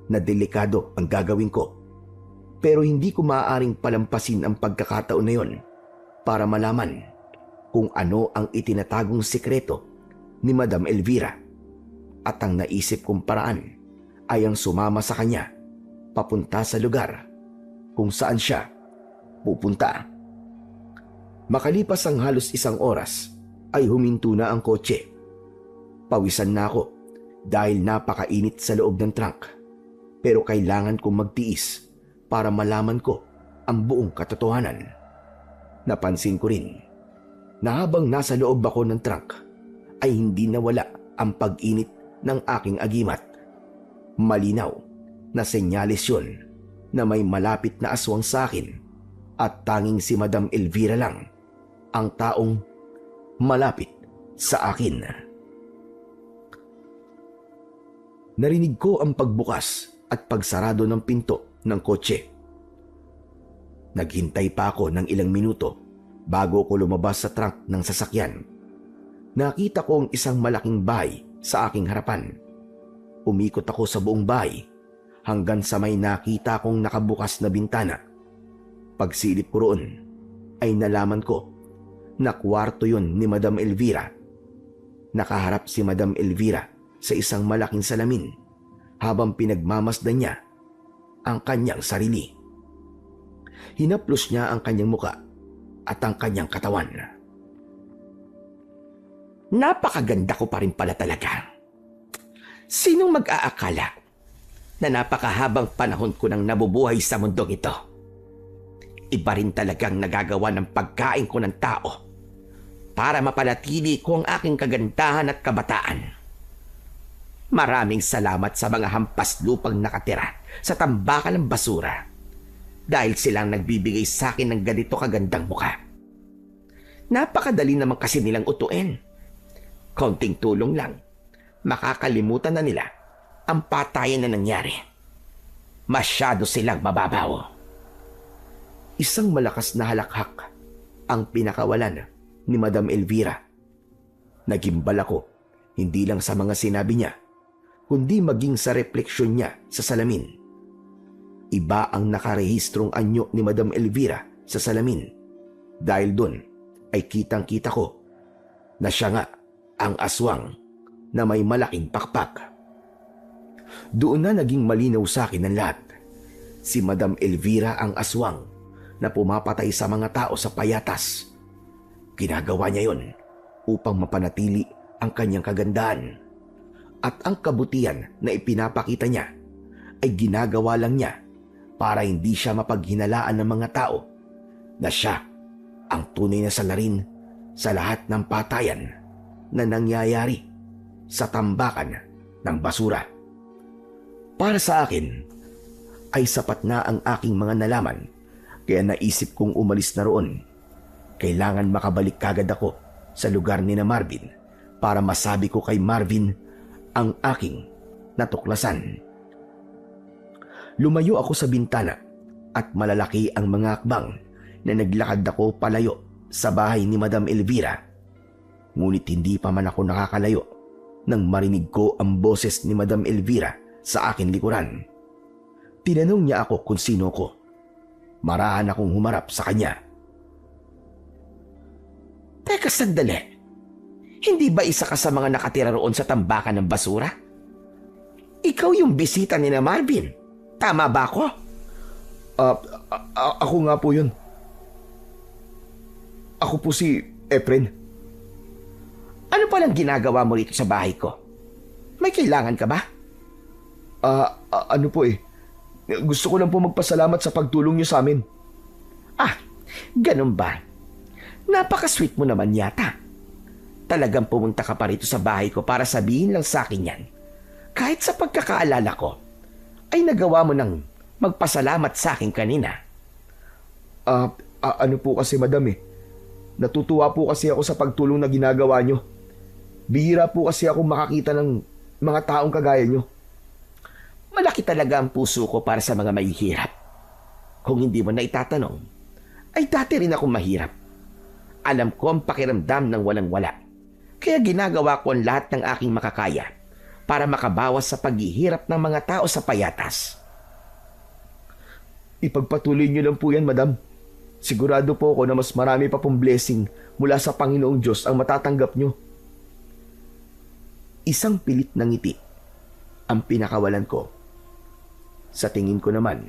na delikado ang gagawin ko pero hindi ko maaaring palampasin ang pagkakataon na yon para malaman kung ano ang itinatagong sikreto ni Madam Elvira. At ang naisip kong paraan ay ang sumama sa kanya papunta sa lugar kung saan siya pupunta. Makalipas ang halos 1 oras ay huminto na ang kotse. Pawisan na ako dahil napakainit sa loob ng trunk. Pero kailangan kong magtiis para malaman ko ang buong katotohanan. Napansin ko rin na habang nasa loob ako ng trunk ay hindi nawala ang pag-init ng aking agimat. Malinaw na senyales yun na may malapit na aswang sa akin at tanging si Madam Elvira lang ang taong malapit sa akin. Narinig ko ang pagbukas at pagsarado ng pinto ng kotse. Naghintay pa ako ng ilang minuto bago ko lumabas sa trunk ng sasakyan. Nakita ko ang isang malaking bahay sa aking harapan. Umikot ako sa buong bahay hanggang sa may nakita kong nakabukas na bintana. Pagsilip ko roon ay nalaman ko na kwarto yun ni Madam Elvira. Nakaharap si Madam Elvira sa isang malaking salamin habang pinagmamasdan niya ang kanyang sarili. Hinaplos niya ang kanyang muka at ang kanyang katawan. Napakaganda ko pa rin pala talaga. Sinong mag-aakala na napakahabang panahon ko nang nabubuhay sa mundong ito? Iba rin talagang nagagawa ng pagkain ko ng tao para mapanatili ko ang aking kagandahan at kabataan. Maraming salamat sa mga hampas lupang nakatira sa tambakan ng basura dahil silang nagbibigay sa akin ng ganito kagandang mukha. Napakadali naman kasi nilang utuin. Konting tulong lang, makakalimutan na nila ang patayan na nangyari. Masyado silang mababaw. Isang malakas na halakhak ang pinakawalan ni Madam Elvira. Nagimbal ako, hindi lang sa mga sinabi niya, kundi maging sa refleksyon niya sa salamin. Iba ang nakarehistrong anyo ni Madam Elvira sa salamin. Dahil doon ay kitang-kita ko na siya nga ang aswang na may malaking pakpak. Doon na naging malinaw sa akin ang lahat. Si Madam Elvira ang aswang na pumapatay sa mga tao sa payatas. Ginagawa niya yon upang mapanatili ang kanyang kagandahan. At ang kabutihan na ipinapakita niya ay ginagawa lang niya para hindi siya mapaghinalaan ng mga tao na siya ang tunay na salarin sa lahat ng patayan na nangyayari sa tambakan ng basura. Para sa akin, ay sapat na ang aking mga nalaman kaya naisip kong umalis na roon. Kailangan makabalik kagad ako sa lugar ni na Marvin para masabi ko kay Marvin ang aking natuklasan. Lumayo ako sa bintana at malalaki ang mga akbang na naglakad ako palayo sa bahay ni Madam Elvira. Ngunit hindi pa man ako nakakalayo nang marinig ko ang boses ni Madam Elvira sa akin likuran. Tinanong niya ako kung sino ko. Marahan akong humarap sa kanya. Teka sandali. Hindi ba isa ka sa mga nakatira roon sa tambakan ng basura? Ikaw yung bisita ni na Marvin. Tama ba ako? Ako nga po yun. Ako po si Efren. Ano palang ginagawa mo rito sa bahay ko? May kailangan ka ba? Ano po eh. Gusto ko lang po magpasalamat sa pagtulong niyo sa amin. Ah, ganun ba? Napaka-sweet mo naman yata. Talagang pumunta ka pa rito sa bahay ko para sabihin lang sa akin yan. Kahit sa pagkakaalala ko, ay nagawa mo nang magpasalamat sa akin kanina. Ano po kasi madam eh. Natutuwa po kasi ako sa pagtulong na ginagawa niyo. Bihira po kasi ako makakita ng mga taong kagaya niyo. Malaki talaga ang puso ko para sa mga mahihirap. Kung hindi mo na itatanong, ay dati rin akong mahirap. Alam ko ang pakiramdam ng walang-wala. Kaya ginagawa ko ang lahat ng aking makakaya para makabawas sa paghihirap ng mga tao sa payatas. Ipagpatuloy niyo lang po yan, madam. Sigurado po ako na mas marami pa pong blessing mula sa Panginoong Diyos ang matatanggap niyo. Isang pilit na ngiti ang pinakawalan ko. Sa tingin ko naman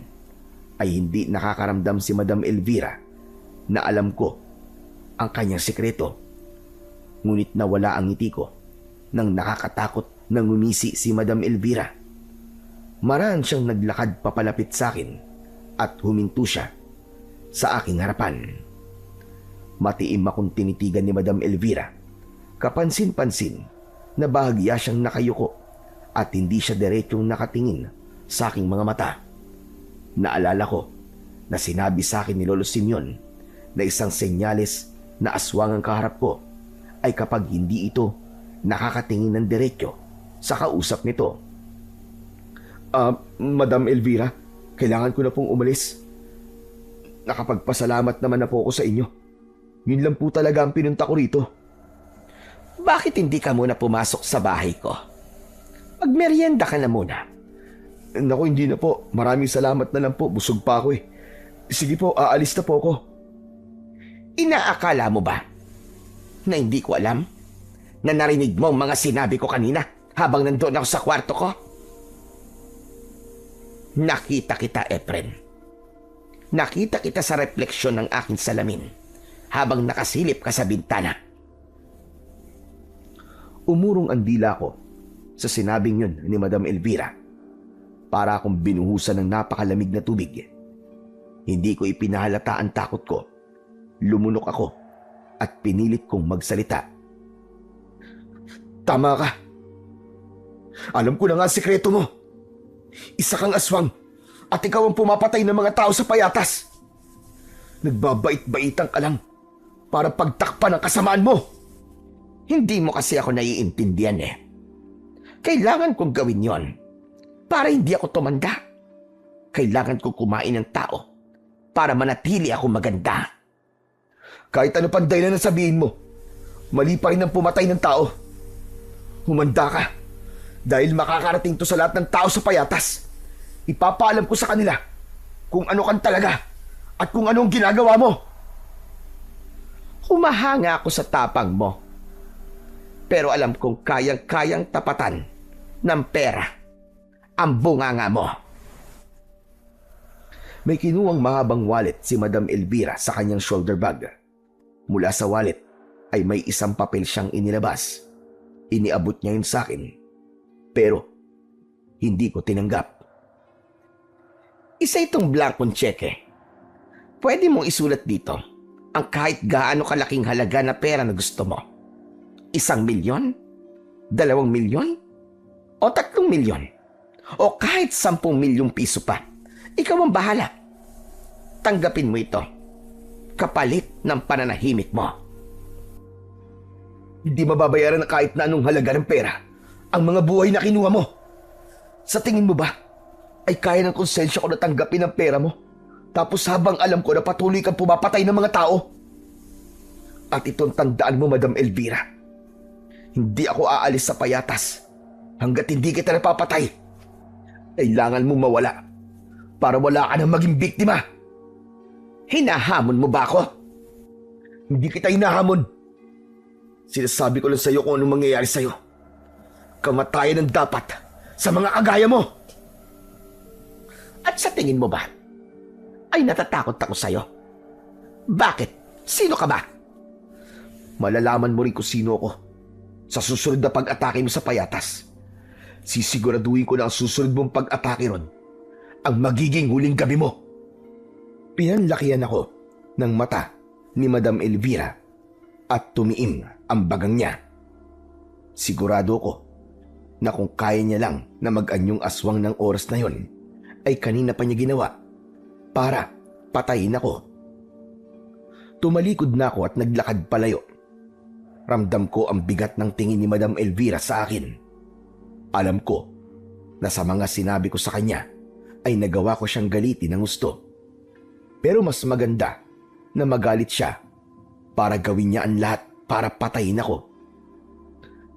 ay hindi nakakaramdam si Madam Elvira na alam ko ang kanyang sikreto. Ngunit nawala ang ngiti ko nang nakakatakot na ngumisi si Madam Elvira. Maraan siyang naglakad papalapit sa akin at huminto siya sa aking harapan. Matiim akong tinitigan ni Madam Elvira. Kapansin-pansin na bahagya siyang nakayuko at hindi siya diretsong nakatingin sa aking mga mata. Naalala ko na sinabi sa akin ni Lolo Simeon na isang senyales na aswang ang kaharap ko ay kapag hindi ito nakakatingin ng diretso sa kausap nito. Madam Elvira, kailangan ko na pong umalis. Nakapagpasalamat naman na po ako sa inyo. Yun lang po talaga ang pinunta ko rito. Bakit hindi ka muna pumasok sa bahay ko? Magmerienda ka na muna. Naku, hindi na po. Maraming salamat na lang po. Busog pa ako eh. Sige po, aalis na po ako. Inaakala mo ba na hindi ko alam na narinig mo ang mga sinabi ko kanina habang nandoon ako sa kwarto ko? Nakita kita, Efren. Nakita kita sa refleksyon ng aking salamin habang nakasilip ka sa bintana. Umurong ang dila ko sa sinabing yun ni Madam Elvira. Para akong binuhusan ng napakalamig na tubig. Hindi ko ipinahalata ang takot ko. Lumunok ako at pinilit kong magsalita. Tama ka. Alam ko na nga ang sikreto mo. Isa kang aswang at ikaw ang pumapatay ng mga tao sa payatas. Nagbabait-baitan ka lang para pagtakpan ang kasamaan mo. Hindi mo kasi ako naiintindihan eh. Kailangan kong gawin yon para hindi ako tumanda. Kailangan kong kumain ng tao para manatili ako maganda. Kahit ano pang dahilan na sabihin mo, mali pa rin ang pumatay ng tao. Humanda ka dahil makakarating to sa lahat ng tao sa payatas. Ipapaalam ko sa kanila kung ano kan talaga at kung anong ginagawa mo. Humahanga ako sa tapang mo. Pero alam kong kayang-kayang tapatan ng pera ang bunganga mo. May kinuwang mahabang wallet si Madam Elvira sa kanyang shoulder bag. Mula sa wallet ay may isang papel siyang inilabas. Iniabot niya yun sa akin. Pero hindi ko tinanggap. Isa itong blankong tseke. Pwede mong isulat dito ang kahit gaano kalaking halaga na pera na gusto mo. 1 milyon? 2 milyon? O 3 milyon? O kahit 10 milyong piso pa. Ikaw ang bahala. Tanggapin mo ito. Kapalit ng pananahimik mo. Hindi mababayaran na kahit na anong halaga ng pera ang mga buhay na kinuha mo. Sa tingin mo ba ay kaya ng konsensya ko na tanggapin ang pera mo? Tapos habang alam ko na patuloy kang pumapatay ng mga tao? At itong tandaan mo, Madam Elvira. Hindi ako aalis sa payatas hanggat hindi kita napapatay. Kailangan mong mawala para wala ka nang maging biktima. Hinahamon mo ba ako? Hindi kita hinahamon. Sinasabi ko lang sa'yo kung anong mangyayari sa'yo. Kamatayan ang dapat sa mga kagaya mo. At sa tingin mo ba, ay natatakot ako sa'yo? Bakit? Sino ka ba? Malalaman mo rin kung sino ako sa susunod na pag-atake mo sa payatas. Sisiguraduhin ko na ang susunod mong pag-atake ron ang magiging huling gabi mo. Pinanlakihan ako ng mata ni Madam Elvira at tumiim ang bagang niya. Sigurado ko na kung kaya niya lang na mag-anyong aswang ng oras na yon, ay kanina pa niya ginawa para patayin ako. Tumalikod na ako at naglakad palayo. Ramdam ko ang bigat ng tingin ni Madam Elvira sa akin. Alam ko na sa mga sinabi ko sa kanya ay nagawa ko siyang galitin ng gusto. Pero mas maganda na magalit siya para gawin niya ang lahat para patayin ako.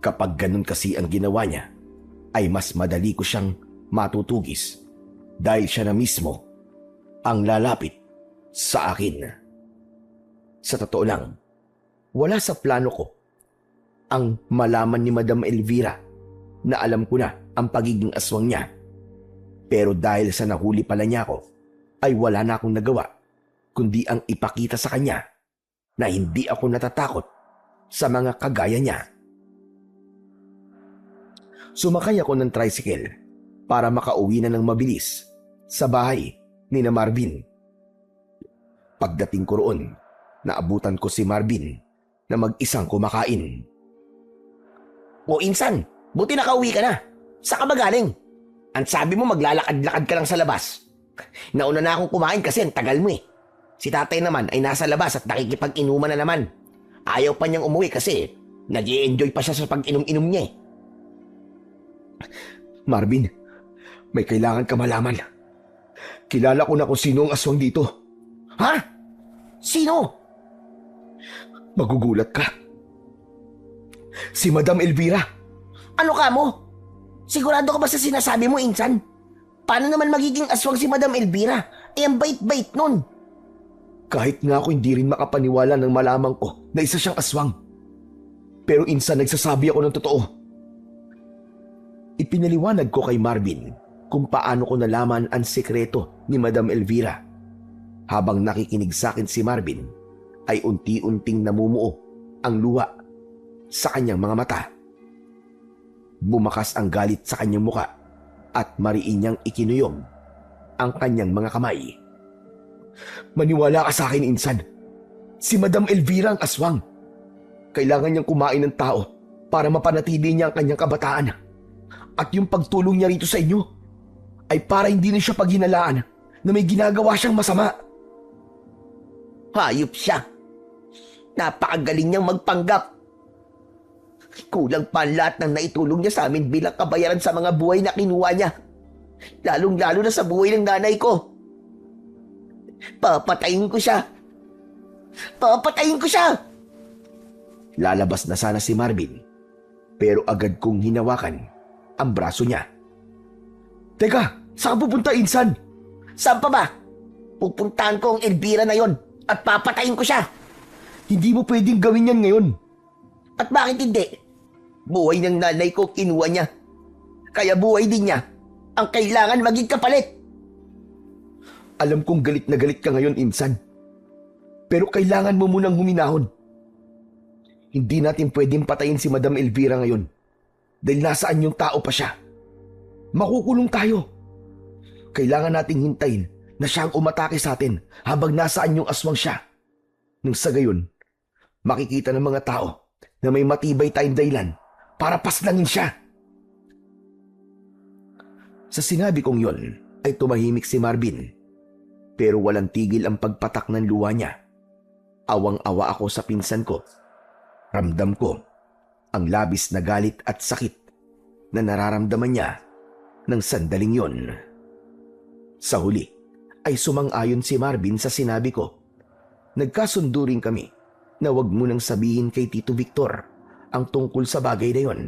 Kapag ganun kasi ang ginawa niya, ay mas madali ko siyang matutugis dahil siya na mismo ang lalapit sa akin. Sa totoo lang, wala sa plano ko ang malaman ni Madam Elvira na alam ko na ang pagiging aswang niya. Pero dahil sa nahuli pala niya ako, ay wala na akong nagawa kundi ang ipakita sa kanya na hindi ako natatakot sa mga kagaya niya. Sumakay ako ng tricycle para makauwi na ng mabilis sa bahay ni na Marvin. Pagdating ko roon, naabutan ko si Marvin na mag-isang kumakain. O insan, buti nakauwi ka na. Saan ka ba galing? Ang sabi mo maglalakad-lakad ka lang sa labas. Nauna na akong kumain kasi ang tagal mo eh. Si tatay naman ay nasa labas at nakikipag-inuman na naman. Ayaw pa niyang umuwi kasi nag-i-enjoy pa siya sa pag-inom-inom niya eh. Marvin, may kailangan ka malaman. Kilala ko na kung sino ang aswang dito. Ha? Sino? Magugulat ka. Si Madam Elvira. Ano ka mo? Sigurado ka ba sa sinasabi mo, insan? Paano naman magiging aswang si Madam Elvira? Eh, ang bait-bait nun. Kahit nga ako hindi rin makapaniwala nang malaman ko na isa siyang aswang. Pero insan nagsasabi ako ng totoo. Ipinaliwanag ko kay Marvin kung paano ko nalaman ang sekreto ni Madam Elvira. Habang nakikinig sa akin si Marvin, ay unti-unting namumuo ang luha sa kanyang mga mata. Bumakas ang galit sa kanyang muka at mariin niyang ikinuyom ang kanyang mga kamay. Maniwala ka sa akin, insan. Si Madam Elvira ang aswang. Kailangan niyang kumain ng tao para mapanatili niya ang kanyang kabataan. At yung pagtulong niya rito sa inyo ay para hindi na siya paghinalaan na may ginagawa siyang masama. Hayop siya. Napakagaling niyang magpanggap. Kulang pa ang lahat ng naitulong niya sa amin bilang kabayaran sa mga buhay na kinuha niya. Lalong-lalo na sa buhay ng nanay ko. Papatayin ko siya. Papatayin ko siya! Lalabas na sana si Marvin, pero agad kong hinawakan ang braso niya. Teka, saan pupunta, insan? Saan pa ba? Pupuntahan ko ang Elvira na yon at papatayin ko siya. Hindi mo pwedeng gawin yan ngayon. At bakit hindi? Buhay ng nanay ko kinuha niya. Kaya buhay din niya ang kailangan maging kapalit. Alam kong galit na galit ka ngayon, insan. Pero kailangan mo munang huminahon. Hindi natin pwedeng patayin si Madam Elvira ngayon dahil nasaan yung tao pa siya. Makukulong tayo. Kailangan nating hintayin na siya ang umatake sa atin habang nasaan yung aswang siya. Nang sa gayon, makikita ng mga tao na may matibay tayong dahilan para paslangin siya. Sa sinabi kong yon ay tumahimik si Marvin, pero walang tigil ang pagpatak ng luha niya. Awang-awa ako sa pinsan ko. Ramdam ko ang labis na galit at sakit na nararamdaman niya ng sandaling yon. Sa huli ay sumang-ayon si Marvin sa sinabi ko. Nagkasundo rin kami na wag mo nang sabihin kay Tito Victor ang tungkol sa bagay na yon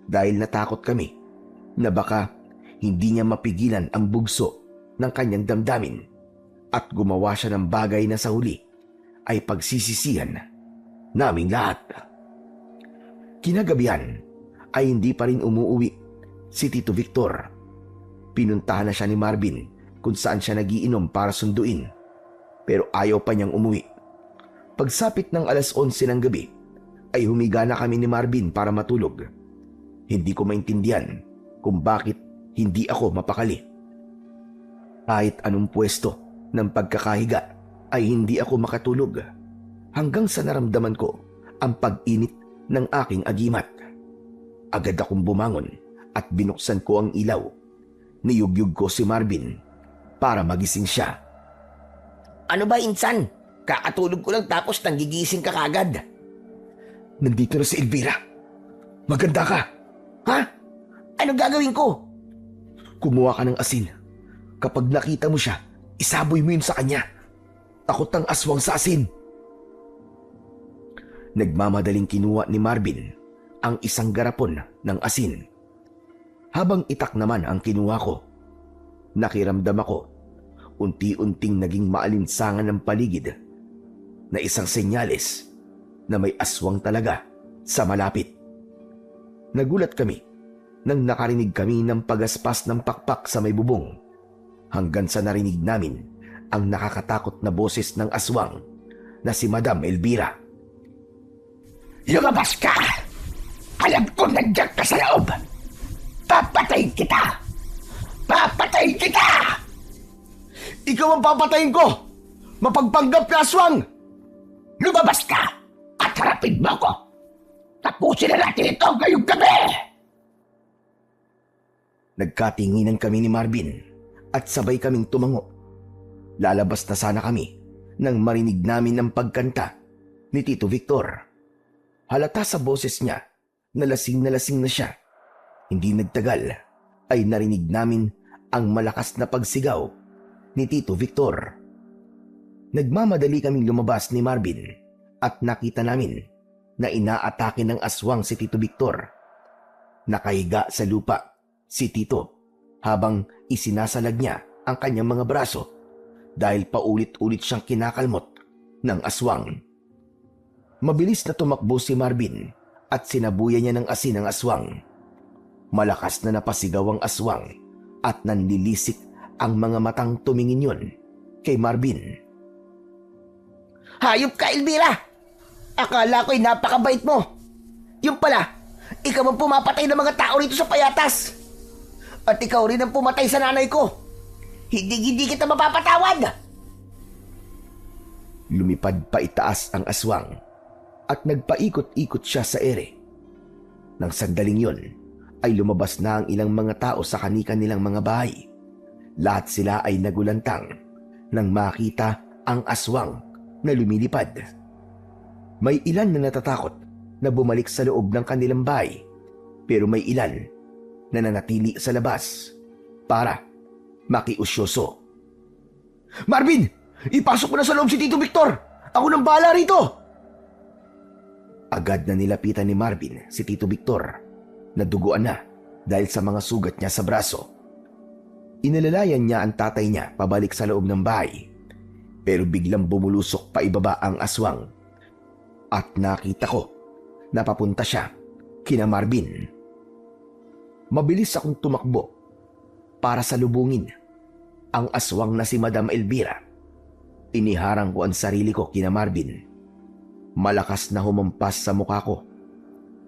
dahil natakot kami na baka hindi niya mapigilan ang bugso ng kanyang damdamin at gumawa siya ng bagay na sa huli ay pagsisisihan naming lahat. Kinagabihan ay hindi pa rin umuuwi si Tito Victor. Pinuntahan na siya ni Marvin kung saan siya nagiinom para sunduin, pero ayaw pa niyang umuwi. Pagsapit ng alas 11 ng gabi ay humiga na kami ni Marvin para matulog. Hindi ko maintindihan kung bakit hindi ako mapakali. Kahit anong pwesto ng pagkakahiga ay hindi ako makatulog hanggang sa naramdaman ko ang pag-init ng aking agimat. Agad akong bumangon at binuksan ko ang ilaw. Niyugyug ko si Marvin para magising siya. Ano ba, insan? Kakatulog ko lang tapos nanggigising ka kagad. Nandito na si Elvira. Maganda ka. Ha? Ano gagawin ko? Kumuha ka ng asin. Kapag nakita mo siya, isaboy mo yun sa kanya. Takot ang aswang sa asin. Nagmamadaling kinuha ni Marvin ang isang garapon ng asin. Habang itak naman ang kinuha ko, nakiramdam ako unti-unting naging maalinsangan ng paligid na isang senyales na may aswang talaga sa malapit. Nagulat kami nang nakarinig kami ng pagaspas ng pakpak sa may bubong hanggang sa narinig namin ang nakakatakot na boses ng aswang na si Madam Elvira. Lumabas ka! Alam ko nandiyan ka sa loob! Papatayin kita! Papatayin kita! Ikaw ang papatayin ko! Mapagpanggap na aswang! Lumabas ka at harapin mo ko! Tapusin na natin ito ngayong gabi! Nagkatinginan kami ni Marvin at sabay kaming tumango. Lalabas na sana kami nang marinig namin ang pagkanta ni Tito Victor. Halata sa boses niya na lasing na siya. Hindi nagtagal ay narinig namin ang malakas na pagsigaw ni Tito Victor. Nagmamadali kaming lumabas ni Marvin at nakita namin na inaatake ng aswang si Tito Victor. Nakahiga sa lupa si Tito habang isinasalag niya ang kanyang mga braso dahil paulit-ulit siyang kinakalmot ng aswang. Mabilis na tumakbo si Marvin at sinabuyan niya ng asin ang aswang. Malakas na napasigaw ang aswang at nanlilisik ang mga matang tumingin yun kay Marvin. Hayop ka, Elvira! Akala ko'y napakabait mo. Yung pala, ikaw ang pumapatay ng mga tao rito sa payatas. At ikaw rin ang pumatay sa nanay ko. Hindi kita mapapatawad. Lumipad pa itaas ang aswang at nagpaikot-ikot siya sa ere. Nang sandaling yon, ay lumabas na ang ilang mga tao sa kani-kanilang mga bahay. Lahat sila ay nagulantang nang makita ang aswang na lumilipad. May ilan na natatakot na bumalik sa loob ng kanilang bahay, pero may ilan na nanatili sa labas para makiusyoso. Marvin! Ipasok mo na sa loob si Tito Victor! Ako nang bahala rito! Agad na nilapitan ni Marvin si Tito Victor na duguan na dahil sa mga sugat niya sa braso. Inalalayan niya ang tatay niya pabalik sa loob ng bahay, pero biglang bumulusok pa ibaba ang aswang at nakita ko na papunta siya kina Marvin. Mabilis akong tumakbo para salubungin ang aswang na si Madam Elvira. Iniharang ko ang sarili ko kina Marvin. Malakas na humampas sa mukha ko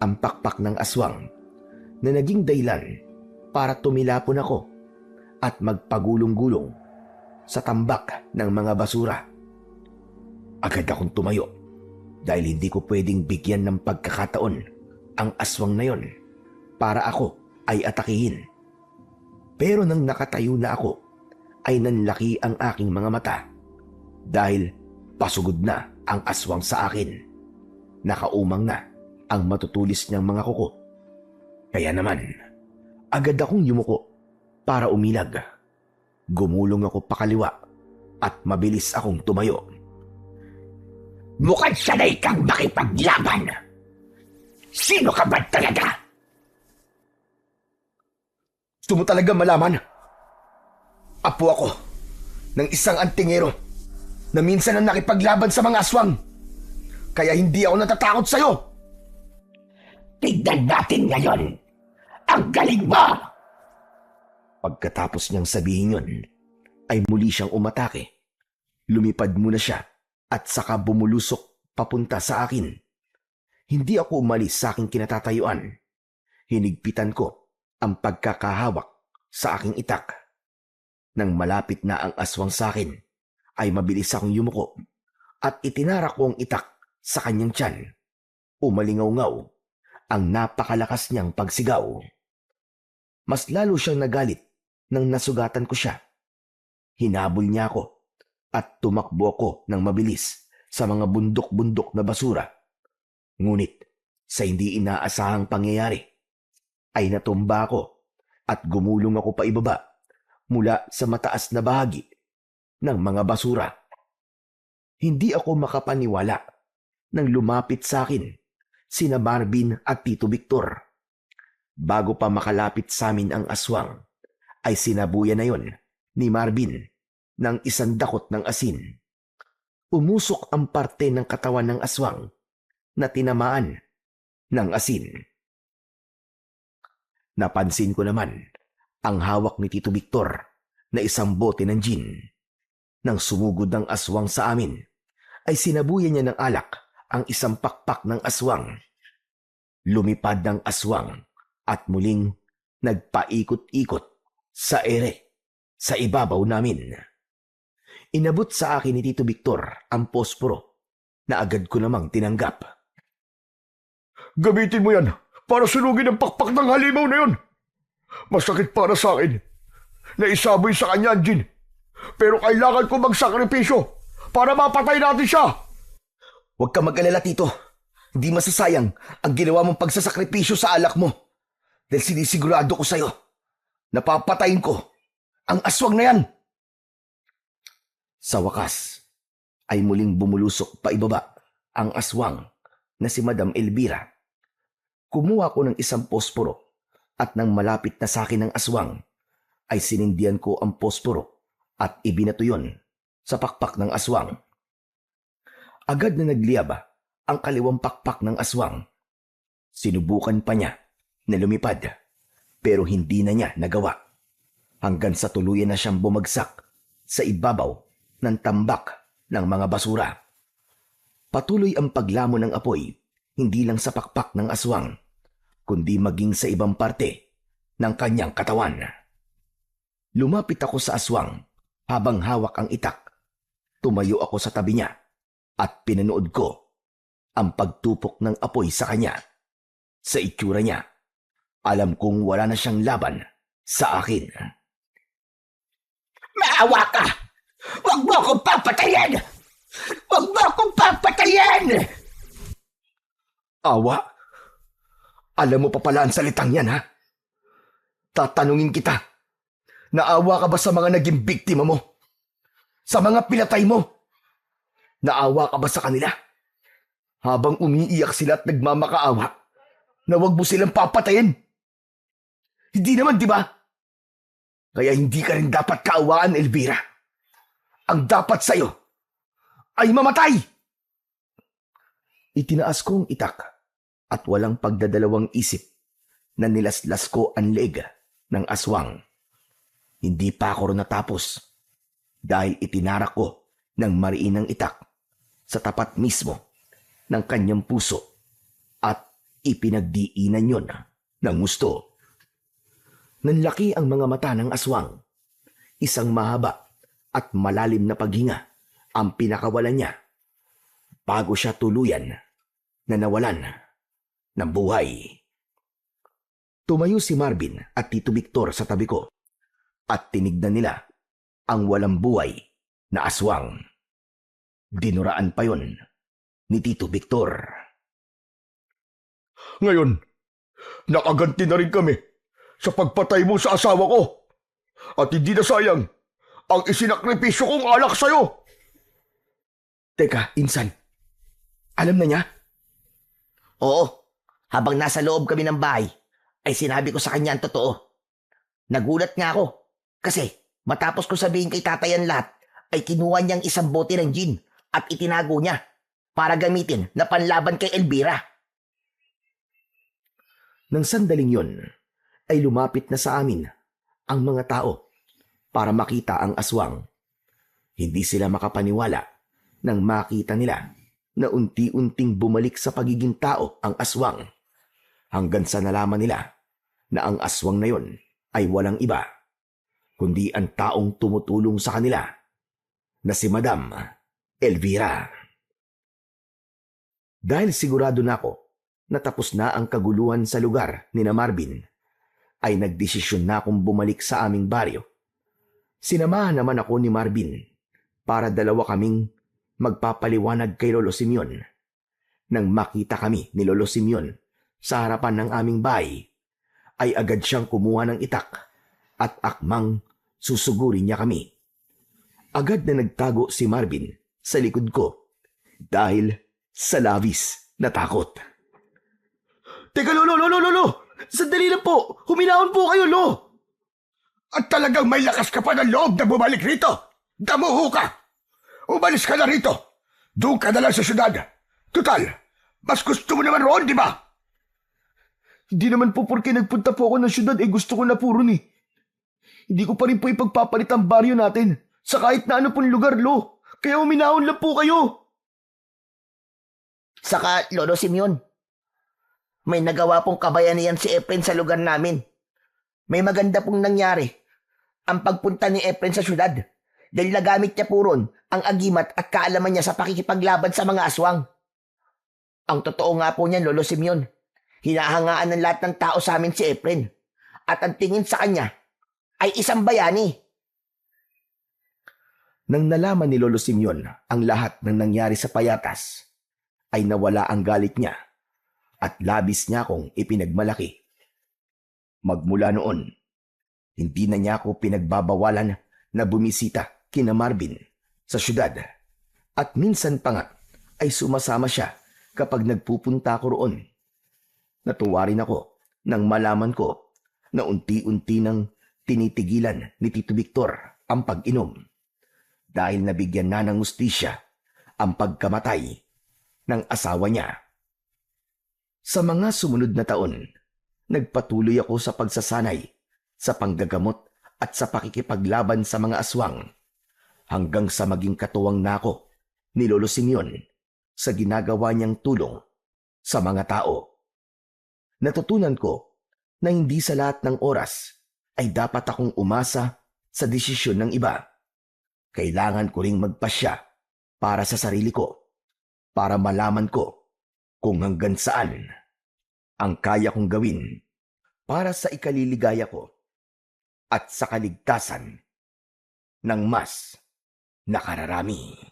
ang pakpak ng aswang na naging dahilan para tumilapon ako at magpagulong-gulong sa tambak ng mga basura. Agad akong tumayo dahil hindi ko pwedeng bigyan ng pagkakataon ang aswang na yon para ako ay atakihin. Pero nang nakatayo na ako, ay nanlaki ang aking mga mata dahil pasugod na ang aswang sa akin. Nakaumang na ang matutulis niyang mga kuko. Kaya naman, agad akong yumuko para umilag. Gumulong ako pakaliwa at mabilis akong tumayo. Mukhang sanay kang makipaglaban. Sino ka ba talaga? Gusto mo talaga malaman? Apo ako ng isang antingero na minsan ang nakipaglaban sa mga aswang. Kaya hindi ako natatakot sa'yo. Tignan natin ngayon. Ang galing mo! Pagkatapos niyang sabihin yun, ay muli siyang umatake. Lumipad muna siya at saka bumulusok papunta sa akin. Hindi ako umalis sa aking kinatatayuan. Hinigpitan ko ang pagkakahawak sa aking itak. Nang malapit na ang aswang sa akin, ay mabilis akong yumuko at itinarak ko ang itak sa kanyang tiyan. Umalingaw-ngaw ang napakalakas niyang pagsigaw. Mas lalo siyang nagalit nang nasugatan ko siya. Hinabol niya ako at tumakbo ako ng mabilis sa mga bundok-bundok na basura. Ngunit sa hindi inaasahang pangyayari, ay natumba ako at gumulong ako paibaba mula sa mataas na bahagi ng mga basura. Hindi ako makapaniwala nang lumapit sa akin sina Marvin at Tito Victor. Bago pa makalapit sa amin ang aswang, ay sinabuyan na yon ni Marvin ng isang dakot ng asin. Umusok ang parte ng katawan ng aswang na tinamaan ng asin. Napansin ko naman ang hawak ni Tito Victor na isang bote ng gin. Nang sumugod ang aswang sa amin, ay sinabuyan niya ng alak ang isang pakpak ng aswang. Lumipad ang aswang at muling nagpaikot-ikot sa ere sa ibabaw namin. Inabot sa akin ni Tito Victor ang posporo na agad ko namang tinanggap. Gamitin mo yan para sunugin ang pakpak ng halimaw na yun. Masakit para sa akin na isaboy sa kanya ang gin. Pero kailangan ko magsakripisyo para mapatay natin siya. Huwag ka mag-alala, Tito. Hindi masasayang ang ginawa mong pagsasakripisyo sa alak mo. Dahil sinisigurado ko sa'yo, napapatayin ko ang aswang na yan. Sa wakas, ay muling bumulusok pa ibaba ang aswang na si Madam Elvira. Kumuha ko ng isang posporo at nang malapit na sa akin ang aswang, ay sinindihan ko ang posporo at ibinato yon sa pakpak ng aswang. Agad na nagliyab ang kaliwang pakpak ng aswang. Sinubukan pa niya na lumipad pero hindi na niya nagawa hanggang sa tuluyan na siyang bumagsak sa ibabaw ng tambak ng mga basura. Patuloy ang paglamon ng apoy hindi lang sa pakpak ng aswang kundi maging sa ibang parte ng kanyang katawan. Lumapit ako sa aswang habang hawak ang itak. Tumayo ako sa tabi niya at pinanood ko ang pagtupok ng apoy sa kanya. Sa itsura niya, alam kong wala na siyang laban sa akin. Maawa ka! Huwag mo akong papatayin! Huwag mo akong papatayin! Awa? Alam mo pa pala ang salitang yan, ha? Tatanungin kita, naawa ka ba sa mga naging biktima mo? Sa mga pinatay mo? Naawa ka ba sa kanila? Habang umiiyak sila at nagmamakaawa, na wag mo silang papatayin? Hindi naman, di ba? Kaya hindi ka rin dapat kaawaan, Elvira. Ang dapat sa'yo ay mamatay! Itinaas ko ang itak at walang pagdadalawang isip na nilaslas ko ang leeg ng aswang. Hindi pa ako rin natapos dahil itinarak ko ng mariinang itak sa tapat mismo ng kanyang puso at ipinagdiinan yon ng gusto. Nanlaki ang mga mata ng aswang. Isang mahaba at malalim na paghinga ang pinakawalan niya bago siya tuluyan na nawalan ng buhay. Tumayo si Marvin at Tito Victor sa tabi ko at tinignan nila ang walang buhay na aswang. Dinuraan pa yon ni Tito Victor. Ngayon, nakaganti na rin kami sa pagpatay mo sa asawa ko. At hindi na sayang ang isinakripisyo kong alak sa'yo. Teka, Insan. Alam na niya? Oo, Habang nasa loob kami ng bahay, ay sinabi ko sa kanya ang totoo. Nagulat nga ako kasi matapos ko sabihin kay tatay ang lahat, ay kinuha niyang isang bote ng gin at itinago niya para gamitin na panlaban kay Elvira. Nang sandaling yon, ay lumapit na sa amin ang mga tao para makita ang aswang. Hindi sila makapaniwala nang makita nila na unti-unting bumalik sa pagiging tao ang aswang, hanggang sa nalaman nila na ang aswang na yon ay walang iba kundi ang taong tumutulong sa kanila na si Madam Elvira. Dahil sigurado na ako na tapos na ang kaguluhan sa lugar ni na Marvin, ay nagdesisyon na akong bumalik sa aming baryo. Sinamahan naman ako ni Marvin para dalawa kaming magpapaliwanag kay Lolo Simeon. Nang makita kami ni Lolo Simeon sa harapan ng aming bahay, ay agad siyang kumuha ng itak at akmang susugurin niya kami. Agad na nagtago si Marvin sa likod ko dahil sa labis na takot. Teka, Lolo! Sandali lang po! Huminahon po kayo, Lo! At talagang may lakas ka pa ng loob na bumalik rito. Damuho ka! Umalis ka na rito. Doon ka na lang sa syudad. Total, mas gusto mo naman roon, di ba? Hindi naman po porke nagpunta po ako ng syudad, gusto ko na po ron eh. Hindi ko pa rin po ipagpapalit ang baryo natin sa kahit na ano pong lugar, Lo. Kaya huminahon lang po kayo. Saka, Lolo Simeon, may nagawa pong kabayanihan si Efren sa lugar namin. May maganda pong nangyari ang pagpunta ni Efren sa syudad dahil nagamit niya po ron ang agimat at kaalaman niya sa pakikipaglaban sa mga aswang. Ang totoo nga po niyan, Lolo Simeon, hinahangaan ng lahat ng tao sa amin si Efren at ang tingin sa kanya ay isang bayani. Nang nalaman ni Lolo Simeon ang lahat ng nangyari sa payatas, ay nawala ang galit niya at labis niya akong ipinagmalaki. Magmula noon, hindi na niya ako pinagbabawalan na bumisita kina Marvin sa syudad, at minsan pa nga ay sumasama siya kapag nagpupunta ako roon. Natuwa rin ako nang malaman ko na unti-unti nang tinitigilan ni Tito Victor ang pag-inom dahil nabigyan na ng hustisya ang pagkamatay ng asawa niya. Sa mga sumunod na taon, nagpatuloy ako sa pagsasanay, sa panggagamot at sa pakikipaglaban sa mga aswang hanggang sa maging katuwang na ako ni Lolo Simeon sa ginagawa niyang tulong sa mga tao. Natutunan ko na hindi sa lahat ng oras ay dapat akong umasa sa desisyon ng iba. Kailangan ko ring magpasya para sa sarili ko, para malaman ko kung hanggang saan ang kaya kong gawin para sa ikaliligaya ko at sa kaligtasan ng mas nakararami.